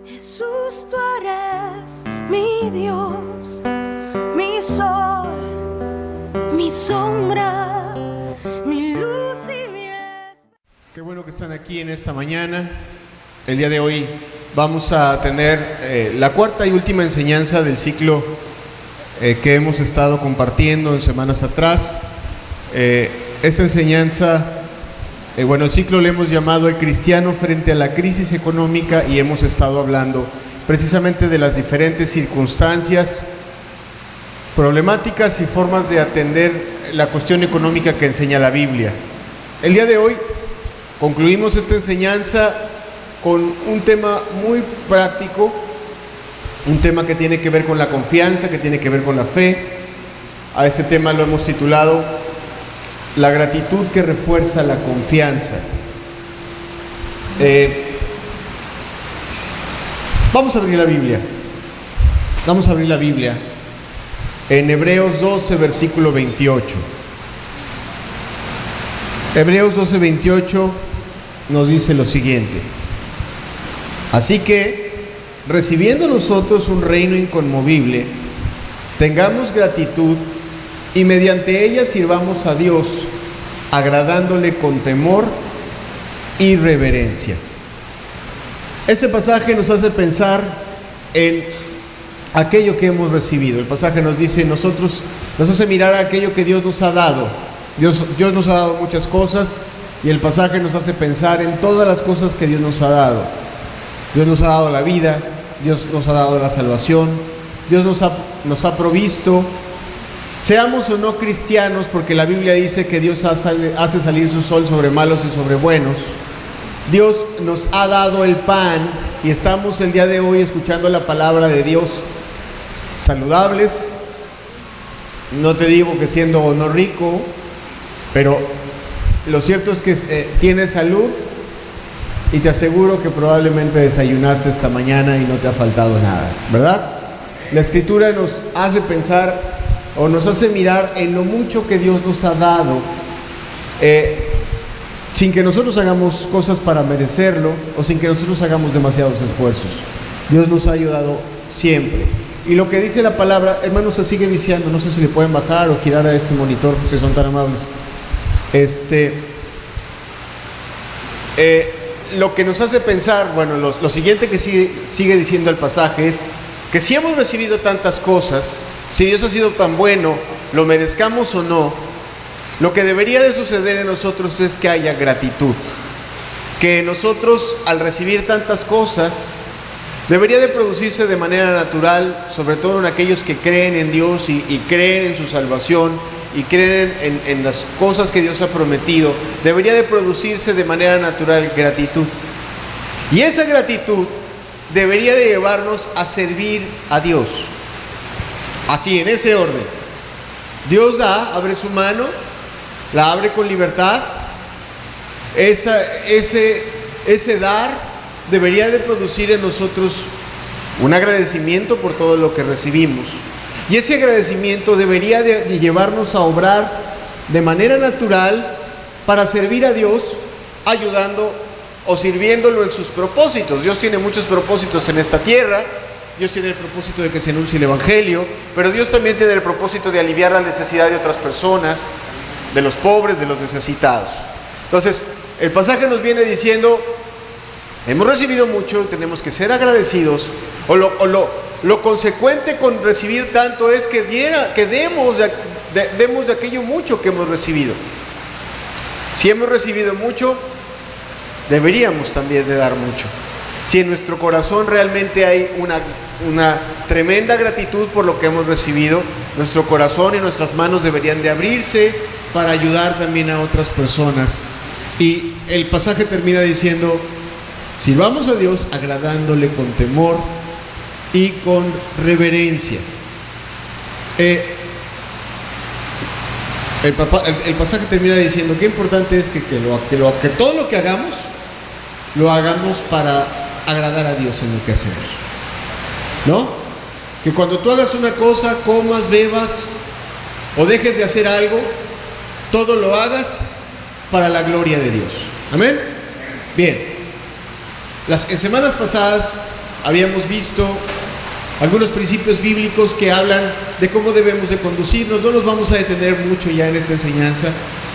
Jesús, tú eres mi Dios, mi sol, mi sombra, mi luz y mi esperanza. Qué bueno que están aquí en esta mañana. El día de hoy vamos a tener la cuarta y última enseñanza del ciclo que hemos estado compartiendo en semanas atrás. Esta enseñanza, el ciclo le hemos llamado El cristiano frente a la crisis económica, y hemos estado hablando precisamente de las diferentes circunstancias, problemáticas y formas de atender la cuestión económica que enseña la Biblia. El día de hoy concluimos esta enseñanza con un tema muy práctico, un tema que tiene que ver con la confianza, que tiene que ver con la fe. A ese tema lo hemos titulado La gratitud que refuerza la confianza. Vamos a abrir la Biblia. Vamos a abrir la Biblia en Hebreos 12, versículo 28. Hebreos 12, 28 nos dice lo siguiente: así que, recibiendo nosotros un reino inconmovible, tengamos gratitud y mediante ella sirvamos a Dios, agradándole con temor y reverencia. Este pasaje nos hace pensar en aquello que hemos recibido. El pasaje nos dice, nos hace mirar a aquello que Dios nos ha dado. Dios nos ha dado muchas cosas, y el pasaje nos hace pensar en todas las cosas que Dios nos ha dado. Dios nos ha dado la vida, Dios nos ha dado la salvación, Dios nos ha provisto. Seamos o no cristianos, porque la Biblia dice que Dios hace salir su sol sobre malos y sobre buenos. Dios nos ha dado el pan, y estamos el día de hoy escuchando la palabra de Dios saludables. No te digo que siendo o no rico, pero lo cierto es que tienes salud, y te aseguro que probablemente desayunaste esta mañana y no te ha faltado nada, ¿verdad? La Escritura nos hace pensar, o nos hace mirar en lo mucho que Dios nos ha dado, sin que nosotros hagamos cosas para merecerlo, o sin que nosotros hagamos demasiados esfuerzos. Dios nos ha ayudado siempre. Y lo que dice la palabra, hermanos, se sigue viciando. No sé si le pueden bajar o girar a este monitor, si son tan amables. Lo que nos hace pensar, lo siguiente que sigue diciendo el pasaje es que si hemos recibido tantas cosas, si Dios ha sido tan bueno, lo merezcamos o no, lo que debería de suceder en nosotros es que haya gratitud. Que nosotros, al recibir tantas cosas, debería de producirse de manera natural, sobre todo en aquellos que creen en Dios y creen en su salvación y creen en las cosas que Dios ha prometido. Debería de producirse de manera natural gratitud. Y esa gratitud debería de llevarnos a servir a Dios. Así, en ese orden. Dios da, abre su mano, la abre con libertad. Ese dar debería de producir en nosotros un agradecimiento por todo lo que recibimos. Y ese agradecimiento debería de llevarnos a obrar de manera natural para servir a Dios, ayudando o sirviéndolo en sus propósitos. Dios tiene muchos propósitos en esta tierra. Dios tiene el propósito de que se anuncie el Evangelio, pero Dios también tiene el propósito de aliviar la necesidad de otras personas, de los pobres, de los necesitados. Entonces, el pasaje nos viene diciendo, hemos recibido mucho, tenemos que ser agradecidos, o lo consecuente con recibir tanto es que demos de aquello mucho que hemos recibido. Si hemos recibido mucho, deberíamos también de dar mucho. Si en nuestro corazón realmente hay una tremenda gratitud por lo que hemos recibido, nuestro corazón y nuestras manos deberían de abrirse para ayudar también a otras personas. Y el pasaje termina diciendo, sirvamos a Dios agradándole con temor y con reverencia. El pasaje termina diciendo qué importante es que todo lo que hagamos, lo hagamos para agradar a Dios en lo que hacemos, ¿no? Que cuando tú hagas una cosa, comas, bebas o dejes de hacer algo, todo lo hagas para la gloria de Dios. ¿Amén? Bien. En semanas pasadas habíamos visto algunos principios bíblicos que hablan de cómo debemos de conducirnos. No nos vamos a detener mucho ya en esta enseñanza,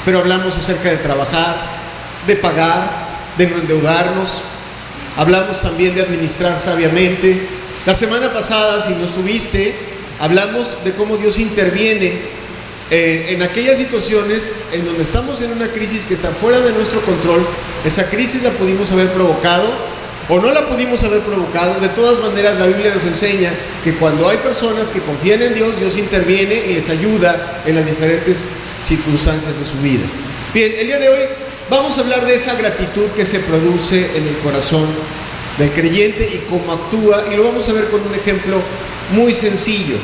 pero hablamos acerca de trabajar, de pagar, de no endeudarnos. Hablamos también de administrar sabiamente. La semana pasada, si no estuviste, hablamos de cómo Dios interviene en aquellas situaciones en donde estamos en una crisis que está fuera de nuestro control. Esa crisis la pudimos haber provocado o no la pudimos haber provocado. De todas maneras, la Biblia nos enseña que cuando hay personas que confían en Dios, Dios interviene y les ayuda en las diferentes circunstancias de su vida. Bien, el día de hoy vamos a hablar de esa gratitud que se produce en el corazón del creyente y cómo actúa, y lo vamos a ver con un ejemplo muy sencillo.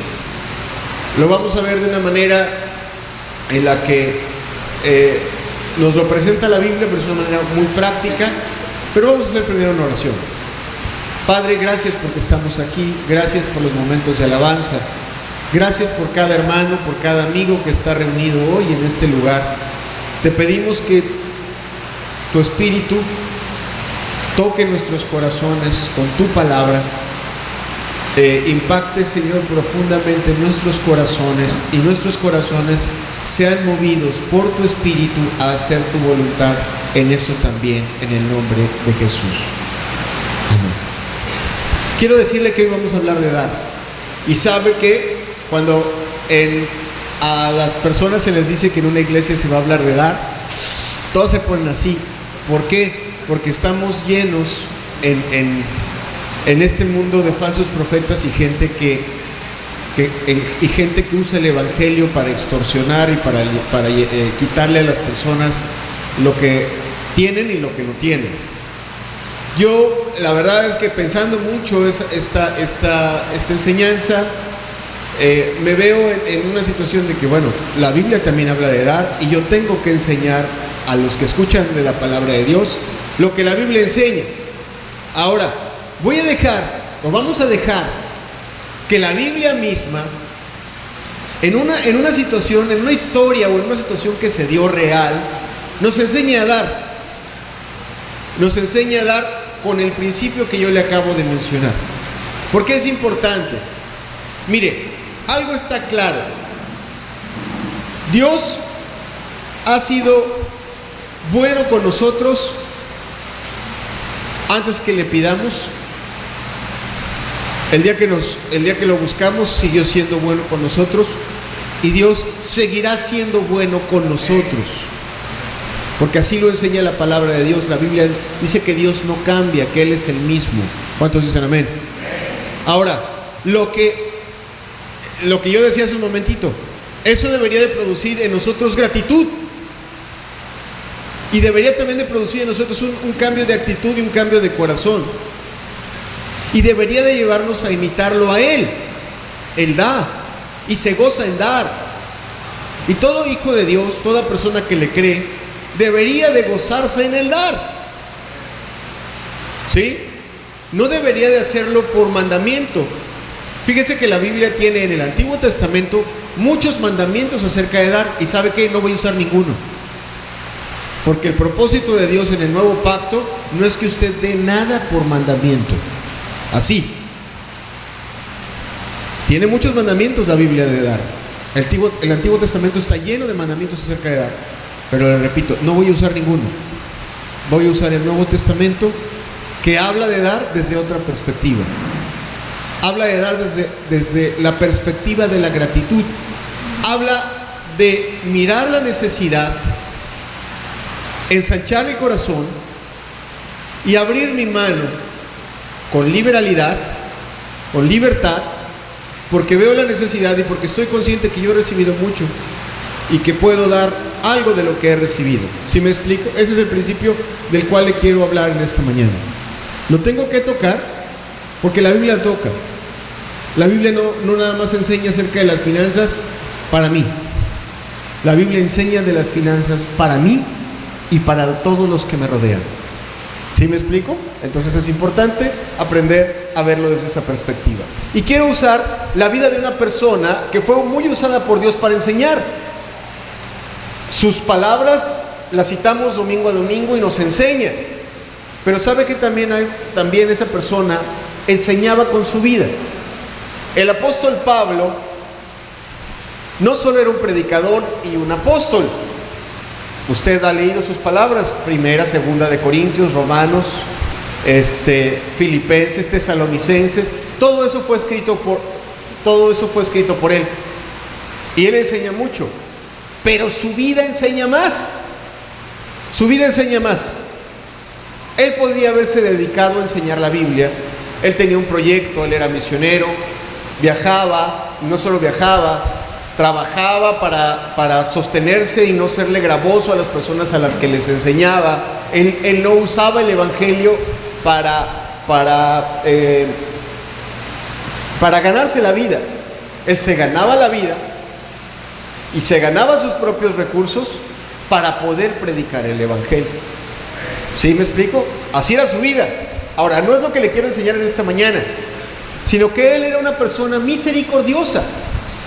Lo vamos a ver de una manera en la que nos lo presenta la Biblia, pero es una manera muy práctica. Pero vamos a hacer primero una oración. Padre, gracias porque estamos aquí, gracias por los momentos de alabanza, gracias por cada hermano, por cada amigo que está reunido hoy en este lugar. Te pedimos que tu Espíritu toque nuestros corazones con tu palabra, impacte, Señor, profundamente nuestros corazones, y nuestros corazones sean movidos por tu Espíritu a hacer tu voluntad en eso también, en el nombre de Jesús. Amén. Quiero decirle que hoy vamos a hablar de dar. Y sabe que cuando a las personas se les dice que en una iglesia se va a hablar de dar, todos se ponen así. ¿Por qué? Porque estamos llenos en este mundo de falsos profetas y gente que usa el evangelio para extorsionar y para quitarle a las personas lo que tienen y lo que no tienen. Yo, la verdad es que pensando mucho esta enseñanza, me veo en una situación de que, bueno, la Biblia también habla de dar, y yo tengo que enseñar a los que escuchan de la palabra de Dios lo que la Biblia enseña. Ahora, vamos a dejar que la Biblia misma, en una situación, en una historia o en una situación que se dio real, nos enseña a dar. Nos enseña a dar con el principio que yo le acabo de mencionar. ¿Por qué es importante? Mire, algo está claro. Dios ha sido bueno con nosotros antes que le pidamos. El día que lo buscamos, siguió siendo bueno con nosotros, y Dios seguirá siendo bueno con nosotros, porque así lo enseña la palabra de Dios. La Biblia dice que Dios no cambia, que Él es el mismo. ¿Cuántos dicen amén? Ahora, lo que yo decía hace un momentito, eso debería de producir en nosotros gratitud, y debería también de producir en nosotros un cambio de actitud y un cambio de corazón, y debería de llevarnos a imitarlo a Él. Él da y se goza en dar, y todo hijo de Dios, toda persona que le cree, debería de gozarse en el dar. ¿Sí? No debería de hacerlo por mandamiento. Fíjense que la Biblia tiene en el Antiguo Testamento muchos mandamientos acerca de dar, y ¿sabe qué? No voy a usar ninguno, porque el propósito de Dios en el nuevo pacto no es que usted dé nada por mandamiento. Así. Tiene muchos mandamientos la Biblia de dar. El Antiguo Testamento está lleno de mandamientos acerca de dar. Pero le repito, no voy a usar ninguno. Voy a usar el Nuevo Testamento, que habla de dar desde otra perspectiva. Habla de dar desde la perspectiva de la gratitud. Habla de mirar la necesidad, ensanchar el corazón y abrir mi mano con liberalidad, con libertad, porque veo la necesidad y porque estoy consciente que yo he recibido mucho y que puedo dar algo de lo que he recibido. ¿Sí me explico? Ese es el principio del cual le quiero hablar en esta mañana. Lo tengo que tocar porque la Biblia toca. La Biblia no nada más enseña acerca de las finanzas para mí. La Biblia enseña de las finanzas para mí y para todos los que me rodean. ¿Sí me explico? Entonces es importante aprender a verlo desde esa perspectiva. Y quiero usar la vida de una persona que fue muy usada por Dios para enseñar. Sus palabras las citamos domingo a domingo y nos enseña. Pero sabe que también esa persona enseñaba con su vida. El apóstol Pablo no solo era un predicador y un apóstol. Usted ha leído sus palabras, primera, segunda de Corintios, Romanos, Filipenses, Tesalonicenses, todo eso fue escrito por él. Y él enseña mucho, pero su vida enseña más. Su vida enseña más. Él podría haberse dedicado a enseñar la Biblia. Él tenía un proyecto, él era misionero, viajaba, no solo viajaba, trabajaba para sostenerse y no serle gravoso a las personas a las que les enseñaba. Él no usaba el evangelio para ganarse la vida. Él se ganaba la vida y se ganaba sus propios recursos para poder predicar el evangelio. ¿Sí me explico? Así era su vida. Ahora, no es lo que le quiero enseñar en esta mañana, sino que él era una persona misericordiosa.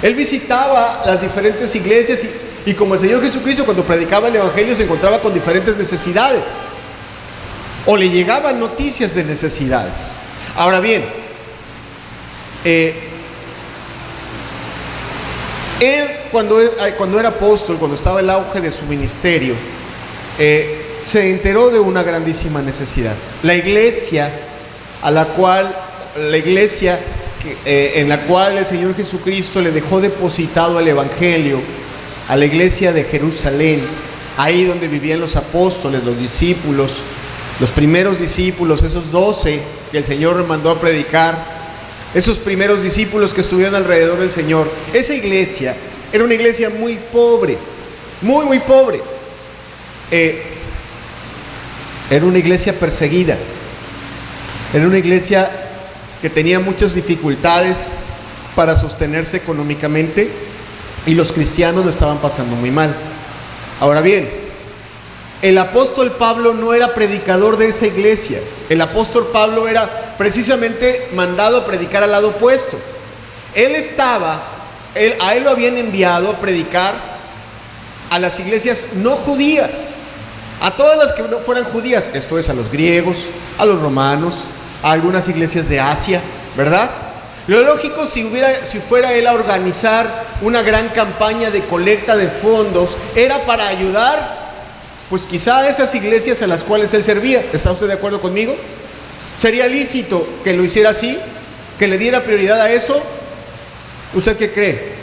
Él visitaba las diferentes iglesias y como el Señor Jesucristo, cuando predicaba el evangelio, se encontraba con diferentes necesidades o le llegaban noticias de necesidades. Ahora bien, él cuando era apóstol, cuando estaba el auge de su ministerio, se enteró de una grandísima necesidad. La iglesia en la cual el Señor Jesucristo le dejó depositado el evangelio, a la iglesia de Jerusalén, ahí donde vivían los apóstoles, los discípulos, los primeros discípulos, esos 12 que el Señor mandó a predicar, esos primeros discípulos que estuvieron alrededor del Señor. Esa iglesia era una iglesia muy pobre, muy pobre. Era una iglesia perseguida, era una iglesia que tenía muchas dificultades para sostenerse económicamente y los cristianos lo estaban pasando muy mal. Ahora bien, el apóstol Pablo no era predicador de esa iglesia. El apóstol Pablo era precisamente mandado a predicar al lado opuesto. A él lo habían enviado a predicar a las iglesias no judías, a todas las que no fueran judías, esto es, a los griegos, a los romanos, a algunas iglesias de Asia, ¿verdad? Lo lógico, si fuera él a organizar una gran campaña de colecta de fondos, era para ayudar, pues quizá a esas iglesias a las cuales él servía. ¿Está usted de acuerdo conmigo? ¿Sería lícito que lo hiciera así? ¿Que le diera prioridad a eso? ¿Usted qué cree?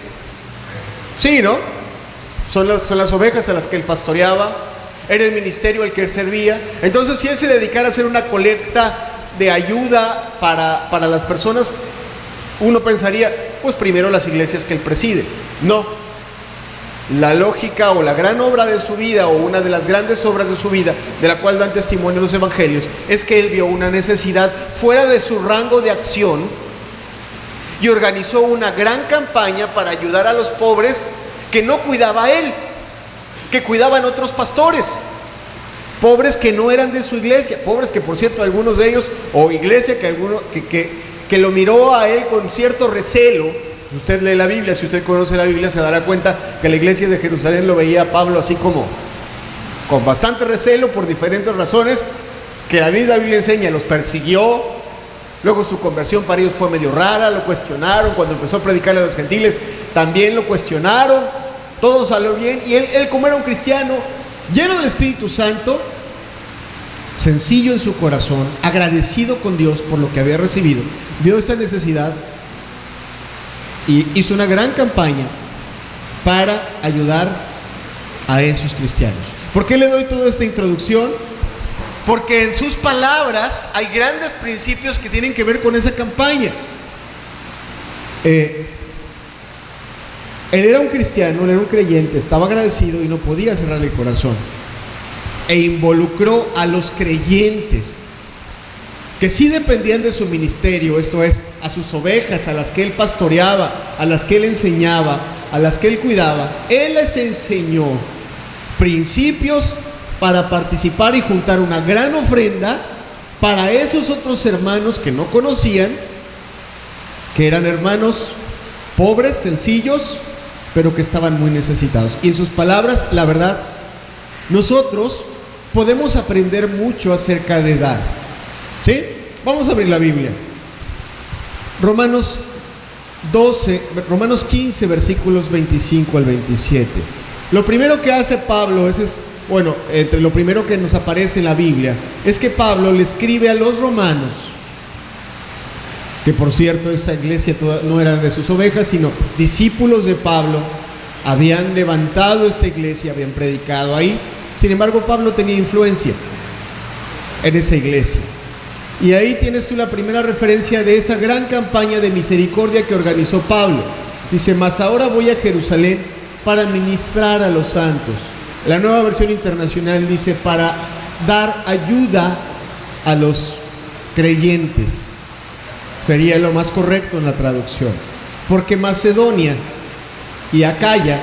Sí, ¿no? Son las ovejas a las que él pastoreaba, era el ministerio al que él servía. Entonces, si él se dedicara a hacer una colecta de ayuda para las personas, uno pensaría, pues primero las iglesias que él preside. No. La lógica o la gran obra de su vida, o una de las grandes obras de su vida, de la cual dan testimonio los evangelios, es que él vio una necesidad fuera de su rango de acción y organizó una gran campaña para ayudar a los pobres que no cuidaba él, que cuidaban otros pastores, pobres que no eran de su iglesia, pobres que, por cierto, algunos de ellos, o iglesia que lo miró a él con cierto recelo. Usted lee la Biblia, si usted conoce la Biblia, se dará cuenta que la iglesia de Jerusalén lo veía a Pablo así como con bastante recelo por diferentes razones que la Biblia enseña. Los persiguió, luego su conversión para ellos fue medio rara, lo cuestionaron, cuando empezó a predicarle a los gentiles también lo cuestionaron, todo salió bien, y él como era un cristiano lleno del Espíritu Santo, sencillo en su corazón, agradecido con Dios por lo que había recibido, vio esa necesidad y hizo una gran campaña para ayudar a esos cristianos. ¿Por qué le doy toda esta introducción? Porque en sus palabras hay grandes principios que tienen que ver con esa campaña. Él era un cristiano, él era un creyente, estaba agradecido y no podía cerrar el corazón. E involucró a los creyentes que sí dependían de su ministerio, esto es, a sus ovejas, a las que él pastoreaba, a las que él enseñaba, a las que él cuidaba. Él les enseñó principios para participar y juntar una gran ofrenda para esos otros hermanos que no conocían, que eran hermanos pobres, sencillos, pero que estaban muy necesitados. Y en sus palabras, la verdad, nosotros podemos aprender mucho acerca de dar. ¿Sí? Vamos a abrir la Biblia. Romanos 15, versículos 25 al 27. Lo primero que hace Pablo entre lo primero que nos aparece en la Biblia, es que Pablo le escribe a los romanos, que por cierto esta iglesia no era de sus ovejas, sino discípulos de Pablo, habían levantado esta iglesia, habían predicado ahí. Sin embargo, Pablo tenía influencia en esa iglesia. Y ahí tienes tú la primera referencia de esa gran campaña de misericordia que organizó Pablo. Dice: mas ahora voy a Jerusalén para ministrar a los santos. La Nueva Versión Internacional dice: para dar ayuda a los creyentes. Sería lo más correcto en la traducción. Porque Macedonia y Acaya,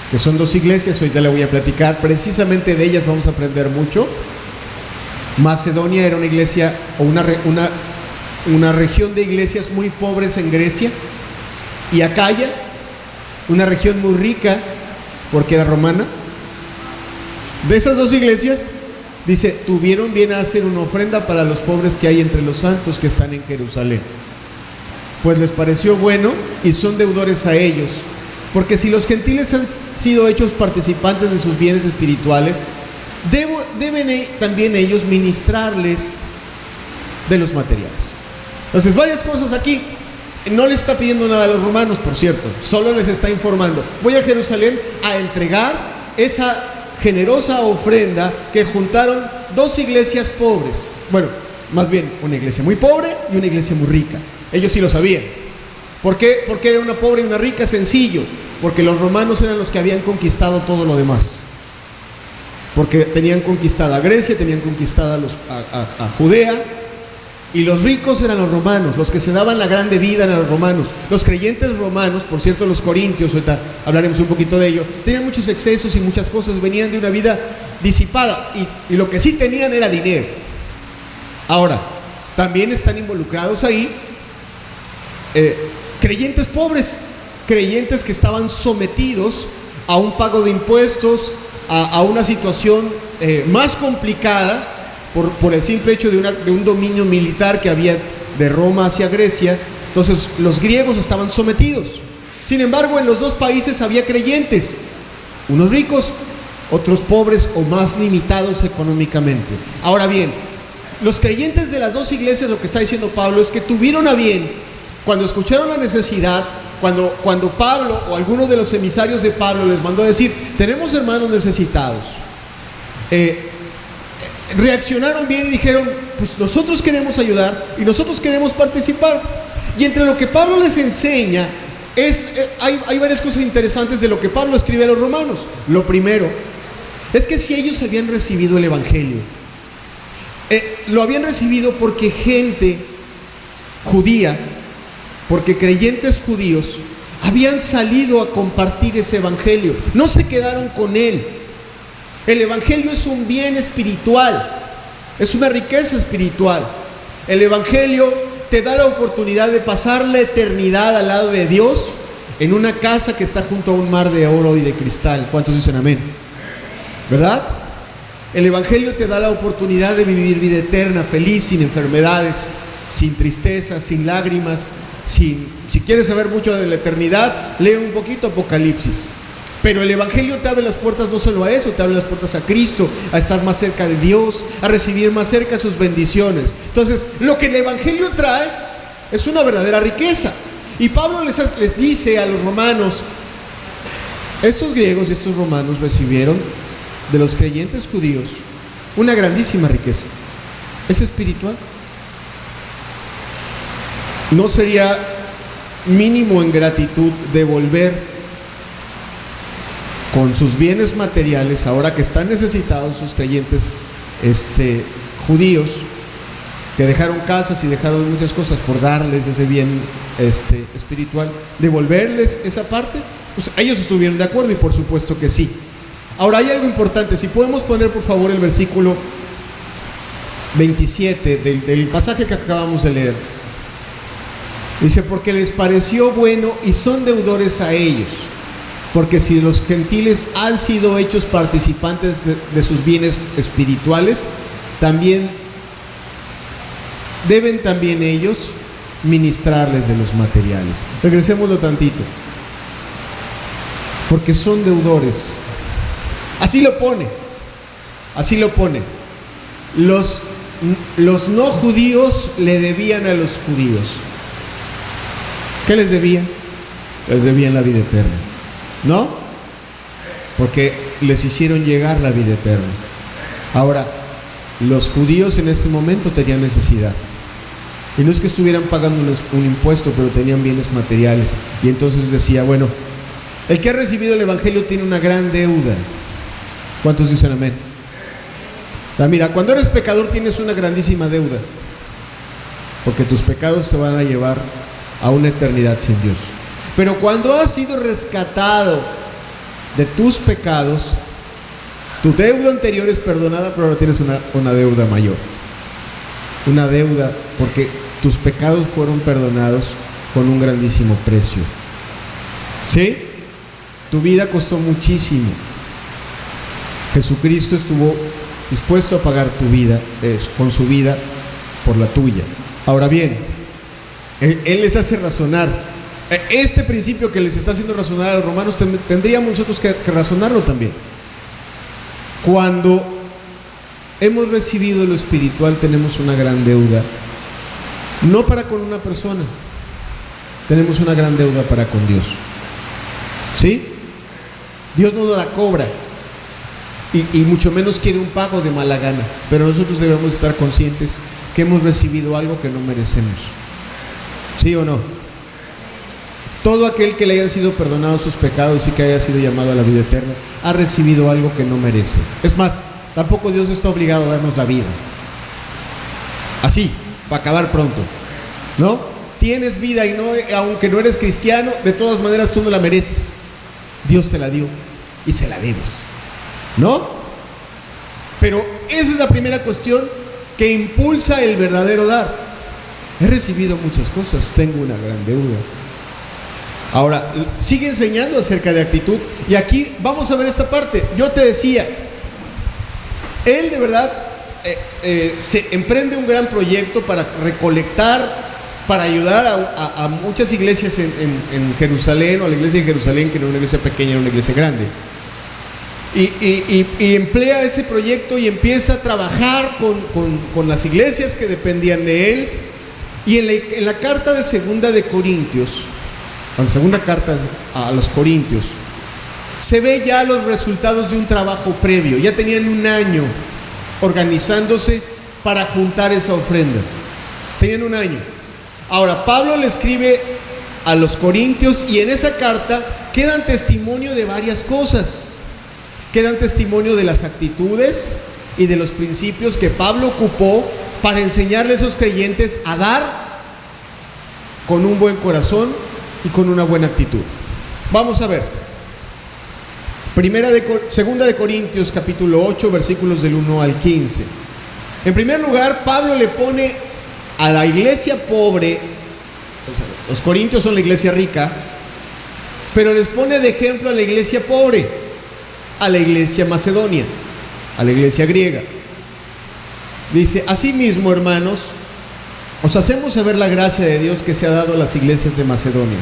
que son dos iglesias, ahorita le voy a platicar, precisamente de ellas vamos a aprender mucho. Macedonia era una iglesia o una región de iglesias muy pobres en Grecia, y Acaya, una región muy rica porque era romana. De esas dos iglesias, dice, tuvieron bien a hacer una ofrenda para los pobres que hay entre los santos que están en Jerusalén. Pues les pareció bueno y son deudores a ellos, porque si los gentiles han sido hechos participantes de sus bienes espirituales, deben también ellos ministrarles de los materiales. Entonces, varias cosas aquí. No le está pidiendo nada a los romanos, por cierto, solo les está informando: voy a Jerusalén a entregar esa generosa ofrenda que juntaron dos iglesias pobres. Bueno, más bien una iglesia muy pobre y una iglesia muy rica. Ellos sí lo sabían. ¿Por qué? Porque era una pobre y una rica. Sencillo, porque los romanos eran los que habían conquistado todo lo demás. Porque tenían conquistada Grecia, tenían conquistada a Judea, y los ricos eran los romanos, los que se daban la grande vida eran los romanos. Los creyentes romanos, por cierto, los corintios, ahorita hablaremos un poquito de ello, tenían muchos excesos y muchas cosas, venían de una vida disipada, y lo que sí tenían era dinero. Ahora, también están involucrados ahí creyentes pobres, creyentes que estaban sometidos a un pago de impuestos, a una situación más complicada por el simple hecho de un dominio militar que había de Roma hacia Grecia. Entonces los griegos estaban sometidos. Sin embargo, en los dos países había creyentes, unos ricos, otros pobres o más limitados económicamente. Ahora bien, los creyentes de las dos iglesias, lo que está diciendo Pablo es que tuvieron a bien, cuando escucharon la necesidad, cuando Pablo o alguno de los emisarios de Pablo les mandó a decir: tenemos hermanos necesitados, reaccionaron bien y dijeron: pues nosotros queremos ayudar y nosotros queremos participar. Y entre lo que Pablo les enseña hay varias cosas interesantes de lo que Pablo escribe a los romanos. Lo primero es que si ellos habían recibido el evangelio, lo habían recibido porque gente judía, porque creyentes judíos habían salido a compartir ese evangelio, no se quedaron con él. El evangelio es un bien espiritual, es una riqueza espiritual. El evangelio te da la oportunidad de pasar la eternidad al lado de Dios en una casa que está junto a un mar de oro y de cristal. ¿Cuántos dicen amén? ¿Verdad? El evangelio te da la oportunidad de vivir vida eterna, feliz, sin enfermedades, sin tristeza, sin lágrimas. Si quieres saber mucho de la eternidad, lee un poquito Apocalipsis. Pero el evangelio te abre las puertas no solo a eso, te abre las puertas a Cristo, a estar más cerca de Dios, a recibir más cerca sus bendiciones. Entonces, lo que el evangelio trae es una verdadera riqueza. Y Pablo les dice a los romanos: estos griegos y estos romanos recibieron de los creyentes judíos una grandísima riqueza. Es espiritual. ¿No sería mínimo en gratitud devolver con sus bienes materiales, ahora que están necesitados sus creyentes judíos, que dejaron casas y dejaron muchas cosas por darles ese bien espiritual, devolverles esa parte? Pues ellos estuvieron de acuerdo, y por supuesto que sí. Ahora, hay algo importante. Si podemos poner por favor el versículo 27 del pasaje que acabamos de leer. Dice: porque les pareció bueno y son deudores a ellos, porque si los gentiles han sido hechos participantes de sus bienes espirituales, deben también ellos ministrarles de los materiales. Regresémoslo tantito. Porque son deudores. Así lo pone. Así lo pone. Los no judíos le debían a los judíos. ¿Qué les debían? Les debían la vida eterna, ¿no? Porque les hicieron llegar la vida eterna. Ahora, los judíos en este momento tenían necesidad. Y no es que estuvieran pagando un impuesto, pero tenían bienes materiales. Y entonces decía, bueno, el que ha recibido el Evangelio tiene una gran deuda. ¿Cuántos dicen amén? Mira, cuando eres pecador tienes una grandísima deuda, porque tus pecados te van a llevar a una eternidad sin Dios. Pero cuando has sido rescatado de tus pecados, tu deuda anterior es perdonada, pero ahora tienes una deuda mayor. Una deuda porque tus pecados fueron perdonados con un grandísimo precio. ¿Sí? Tu vida costó muchísimo. Jesucristo estuvo dispuesto a pagar tu vida, con su vida, por la tuya. Ahora bien, Él les hace razonar. Este principio que les está haciendo razonar a los romanos, tendríamos nosotros que razonarlo también. Cuando hemos recibido lo espiritual, tenemos una gran deuda. No para con una persona, tenemos una gran deuda para con Dios. ¿Sí? Dios no nos la cobra. Y mucho menos quiere un pago de mala gana. Pero nosotros debemos estar conscientes que hemos recibido algo que no merecemos. ¿Sí o no? Todo aquel que le hayan sido perdonados sus pecados y que haya sido llamado a la vida eterna, ha recibido algo que no merece. Es más, tampoco Dios está obligado a darnos la vida así, para acabar pronto, ¿no? Tienes vida y no, aunque no eres cristiano, de todas maneras tú no la mereces. Dios te la dio y se la debes, ¿no? Pero esa es la primera cuestión que impulsa el verdadero dar. He recibido muchas cosas, tengo una gran deuda. Ahora, sigue enseñando acerca de actitud. Y aquí vamos a ver esta parte. Yo te decía, él de verdad se emprende un gran proyecto para recolectar, para ayudar a muchas iglesias en Jerusalén, o a la iglesia de Jerusalén, que no era una iglesia pequeña, era una iglesia grande. Y emplea ese proyecto y empieza a trabajar con las iglesias que dependían de él. Y en la carta de segunda de Corintios, en la segunda carta a los Corintios, se ve ya los resultados de un trabajo previo. Ya tenían un año organizándose para juntar esa ofrenda. Tenían un año. Ahora, Pablo le escribe a los Corintios y en esa carta quedan testimonio de varias cosas. Quedan testimonio de las actitudes y de los principios que Pablo ocupó para enseñarle a esos creyentes a dar con un buen corazón y con una buena actitud. Vamos a ver. Segunda de Corintios, capítulo 8, versículos del 1 al 15. En primer lugar, Pablo le pone a la iglesia pobre, los corintios son la iglesia rica, pero les pone de ejemplo a la iglesia pobre, a la iglesia macedonia, a la iglesia griega. Dice: asimismo, hermanos, os hacemos saber la gracia de Dios que se ha dado a las iglesias de Macedonia,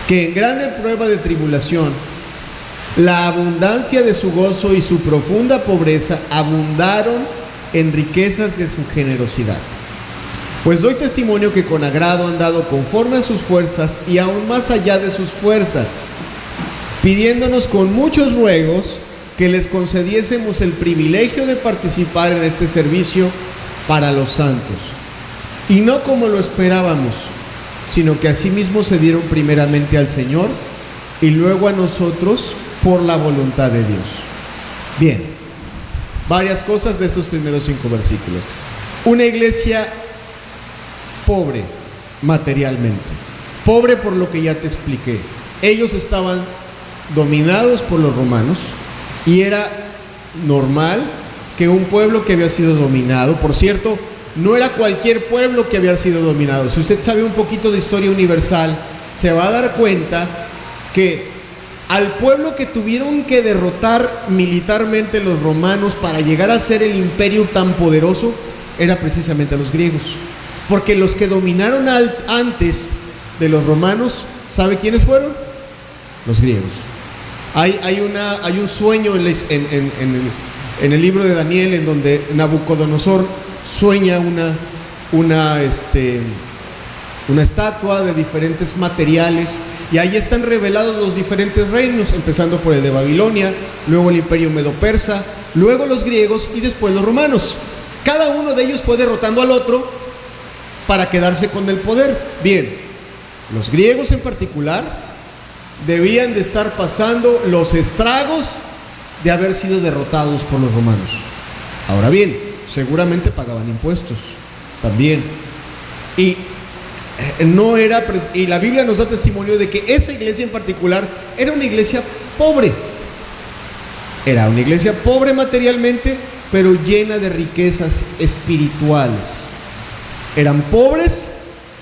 que en grande prueba de tribulación, la abundancia de su gozo y su profunda pobreza abundaron en riquezas de su generosidad. Pues doy testimonio que con agrado han dado conforme a sus fuerzas y aún más allá de sus fuerzas, pidiéndonos con muchos ruegos que les concediésemos el privilegio de participar en este servicio para los santos. Y no como lo esperábamos, sino que asimismo se dieron primeramente al Señor y luego a nosotros por la voluntad de Dios. Bien, varias cosas de estos primeros 5 versículos. Una iglesia pobre materialmente, pobre por lo que ya te expliqué. Ellos estaban dominados por los romanos y era normal que un pueblo que había sido dominado, por cierto, no era cualquier pueblo que había sido dominado. Si usted sabe un poquito de historia universal, se va a dar cuenta que al pueblo que tuvieron que derrotar militarmente los romanos para llegar a ser el imperio tan poderoso, era precisamente a los griegos. Porque los que dominaron antes de los romanos, ¿sabe quiénes fueron? Los griegos. Hay un sueño en el libro de Daniel, en donde Nabucodonosor sueña una estatua de diferentes materiales, y ahí están revelados los diferentes reinos, empezando por el de Babilonia, luego el imperio medo-persa, luego los griegos y después los romanos. Cada uno de ellos fue derrotando al otro para quedarse con el poder. Bien, los griegos en particular debían de estar pasando los estragos de haber sido derrotados por los romanos. Ahora bien, seguramente pagaban impuestos también, y la Biblia nos da testimonio de que esa iglesia en particular era una iglesia pobre. Era una iglesia pobre materialmente, pero llena de riquezas espirituales. Eran pobres,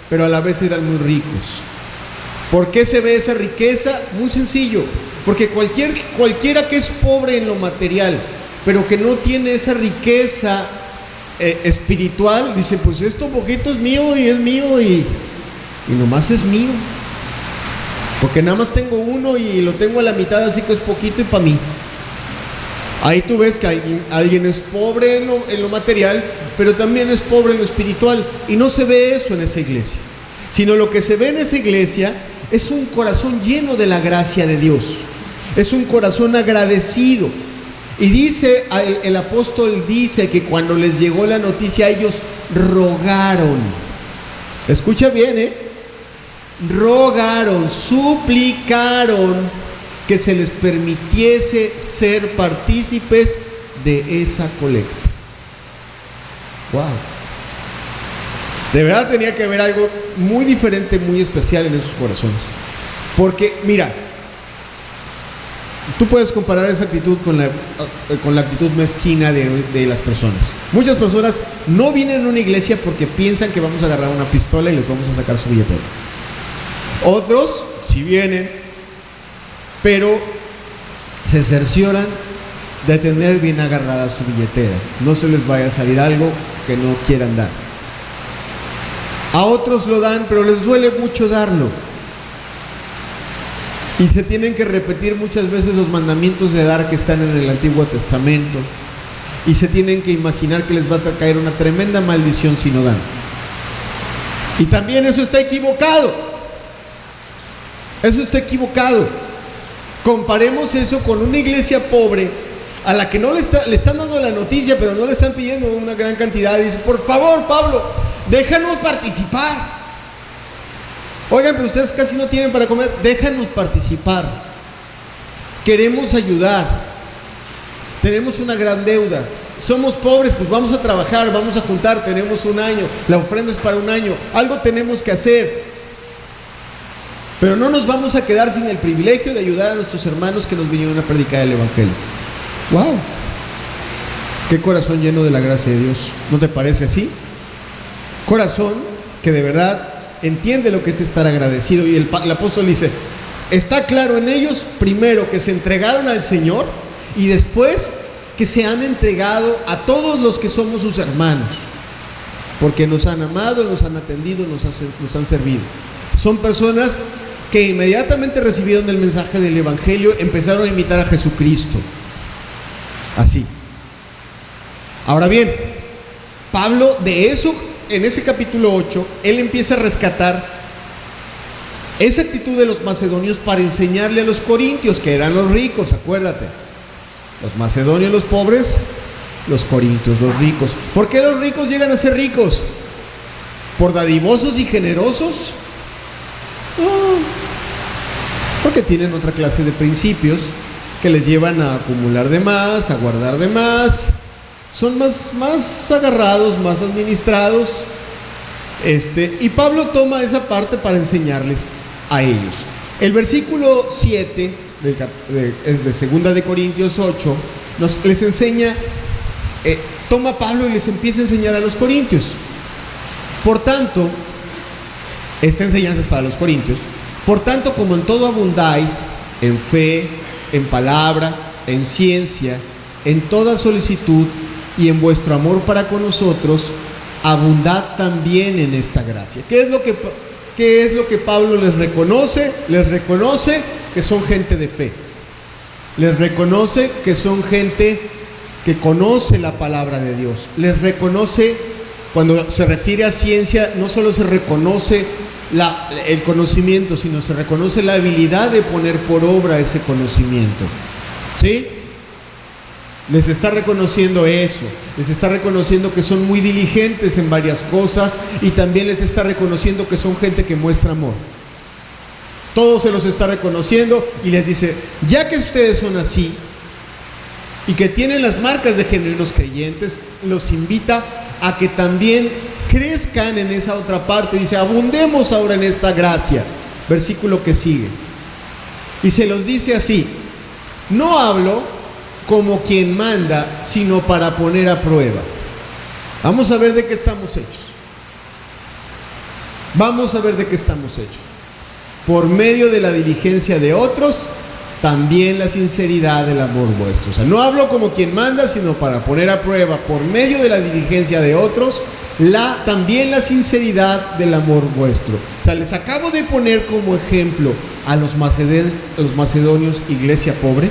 pero a la vez eran muy ricos. ¿Por qué se ve esa riqueza? Muy sencillo, porque cualquiera que es pobre en lo material, pero que no tiene esa riqueza espiritual, dice, pues esto poquito es mío y es mío y nomás es mío, porque nada más tengo uno y lo tengo a la mitad, así que es poquito y para mí. Ahí tú ves que alguien es pobre en lo material, pero también es pobre en lo espiritual, y no se ve eso en esa iglesia, sino lo que se ve en esa iglesia es un corazón lleno de la gracia de Dios, es un corazón agradecido. Y dice, el apóstol dice que cuando les llegó la noticia, ellos rogaron. Escucha bien, rogaron, suplicaron que se les permitiese ser partícipes de esa colecta. Wow. De verdad tenía que haber algo muy diferente, muy especial en esos corazones. Porque, mira, tú puedes comparar esa actitud con la actitud mezquina de las personas. Muchas personas no vienen a una iglesia porque piensan que vamos a agarrar una pistola y les vamos a sacar su billetera. Otros sí vienen, pero se cercioran de tener bien agarrada su billetera. No se les vaya a salir algo que no quieran dar. A otros lo dan, pero les duele mucho darlo. Y se tienen que repetir muchas veces los mandamientos de dar que están en el Antiguo Testamento. Y se tienen que imaginar que les va a caer una tremenda maldición si no dan. Y también eso está equivocado. Eso está equivocado. Comparemos eso con una iglesia pobre a la que no le están dando la noticia, pero no le están pidiendo una gran cantidad. Y dice, por favor, Pablo, déjanos participar. Oigan, pero ustedes casi no tienen para comer, déjanos participar. Queremos ayudar. Tenemos una gran deuda. Somos pobres, pues vamos a trabajar, vamos a juntar, tenemos un año, la ofrenda es para un año, algo tenemos que hacer. Pero no nos vamos a quedar sin el privilegio de ayudar a nuestros hermanos que nos vinieron a predicar el Evangelio. ¡Wow! ¡Qué corazón lleno de la gracia de Dios! ¿No te parece así? Corazón que de verdad entiende lo que es estar agradecido. Y el apóstol dice, está claro en ellos, primero, que se entregaron al Señor, y después que se han entregado a todos los que somos sus hermanos, porque nos han amado, nos han atendido, nos han servido. Son personas que inmediatamente recibieron el mensaje del Evangelio, empezaron a imitar a Jesucristo. Así. Ahora bien, Pablo de eso, en ese capítulo 8, él empieza a rescatar esa actitud de los macedonios para enseñarle a los corintios, que eran los ricos, acuérdate. Los macedonios los pobres, los corintios los ricos. ¿Por qué los ricos llegan a ser ricos? ¿Por dadivosos y generosos? No, porque tienen otra clase de principios que les llevan a acumular de más, a guardar de más. Son más agarrados, más administrados. Y Pablo toma esa parte para enseñarles a ellos. El versículo 7 de 2 de Corintios 8 les enseña, toma Pablo y les empieza a enseñar a los corintios. Por tanto, esta enseñanza es para los corintios. Por tanto, como en todo abundáis, en fe, en palabra, en ciencia, en toda solicitud y en vuestro amor para con nosotros, abundad también en esta gracia. ¿Qué es lo que Pablo les reconoce? Les reconoce que son gente de fe. Les reconoce que son gente que conoce la palabra de Dios. Les reconoce, cuando se refiere a ciencia, no solo se reconoce el conocimiento, sino se reconoce la habilidad de poner por obra ese conocimiento. ¿Sí? Les está reconociendo eso, les está reconociendo que son muy diligentes en varias cosas y también les está reconociendo que son gente que muestra amor. Todo se los está reconociendo y les dice, ya que ustedes son así y que tienen las marcas de genuinos creyentes, los invita a que también crezcan en esa otra parte. Dice, abundemos ahora en esta gracia. Versículo que sigue. Y se los dice así, no hablo como quien manda, sino para poner a prueba. Vamos a ver de qué estamos hechos. Vamos a ver de qué estamos hechos. Por medio de la diligencia de otros, también la sinceridad del amor vuestro. O sea, no hablo como quien manda, sino para poner a prueba, por medio de la diligencia de otros, también la sinceridad del amor vuestro. O sea, les acabo de poner como ejemplo a los macedonios, iglesia pobre,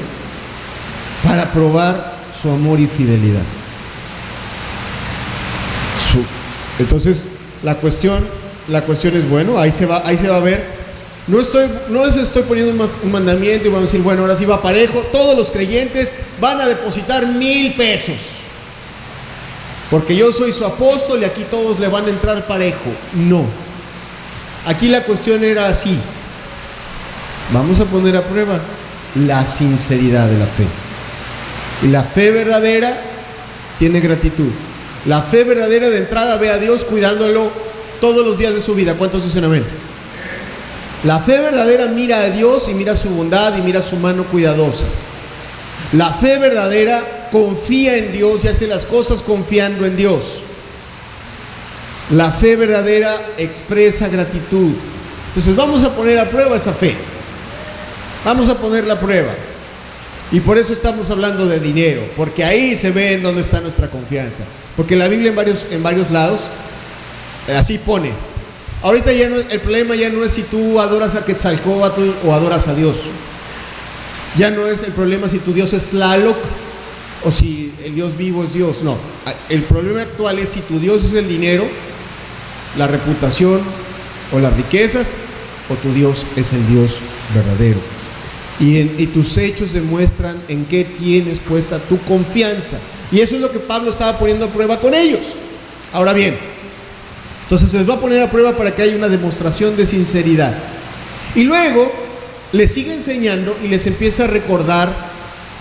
para probar su amor y fidelidad. Entonces, la cuestión es, bueno, ahí se va a ver. No les estoy poniendo un mandamiento y vamos a decir, bueno, ahora sí va parejo, todos los creyentes van a depositar 1,000 pesos. Porque yo soy su apóstol y aquí todos le van a entrar parejo. No. Aquí la cuestión era así. Vamos a poner a prueba la sinceridad de la fe. Y la fe verdadera tiene gratitud. La fe verdadera de entrada ve a Dios cuidándolo todos los días de su vida. ¿Cuántos dicen amén? La fe verdadera mira a Dios y mira su bondad y mira su mano cuidadosa. La fe verdadera confía en Dios y hace las cosas confiando en Dios. La fe verdadera expresa gratitud. Entonces vamos a poner a prueba esa fe. Vamos a ponerla a prueba. Y por eso estamos hablando de dinero, porque ahí se ve en dónde está nuestra confianza. Porque la Biblia en varios lados así pone. Ahorita ya no, el problema ya no es si tú adoras a Quetzalcóatl o adoras a Dios. Ya no es el problema si tu Dios es Tlaloc o si el Dios vivo es Dios. No, el problema actual es si tu Dios es el dinero, la reputación o las riquezas, o tu Dios es el Dios verdadero. Y tus hechos demuestran en qué tienes puesta tu confianza. Y eso es lo que Pablo estaba poniendo a prueba con ellos. Ahora bien, entonces se les va a poner a prueba para que haya una demostración de sinceridad. Y luego les sigue enseñando y les empieza a recordar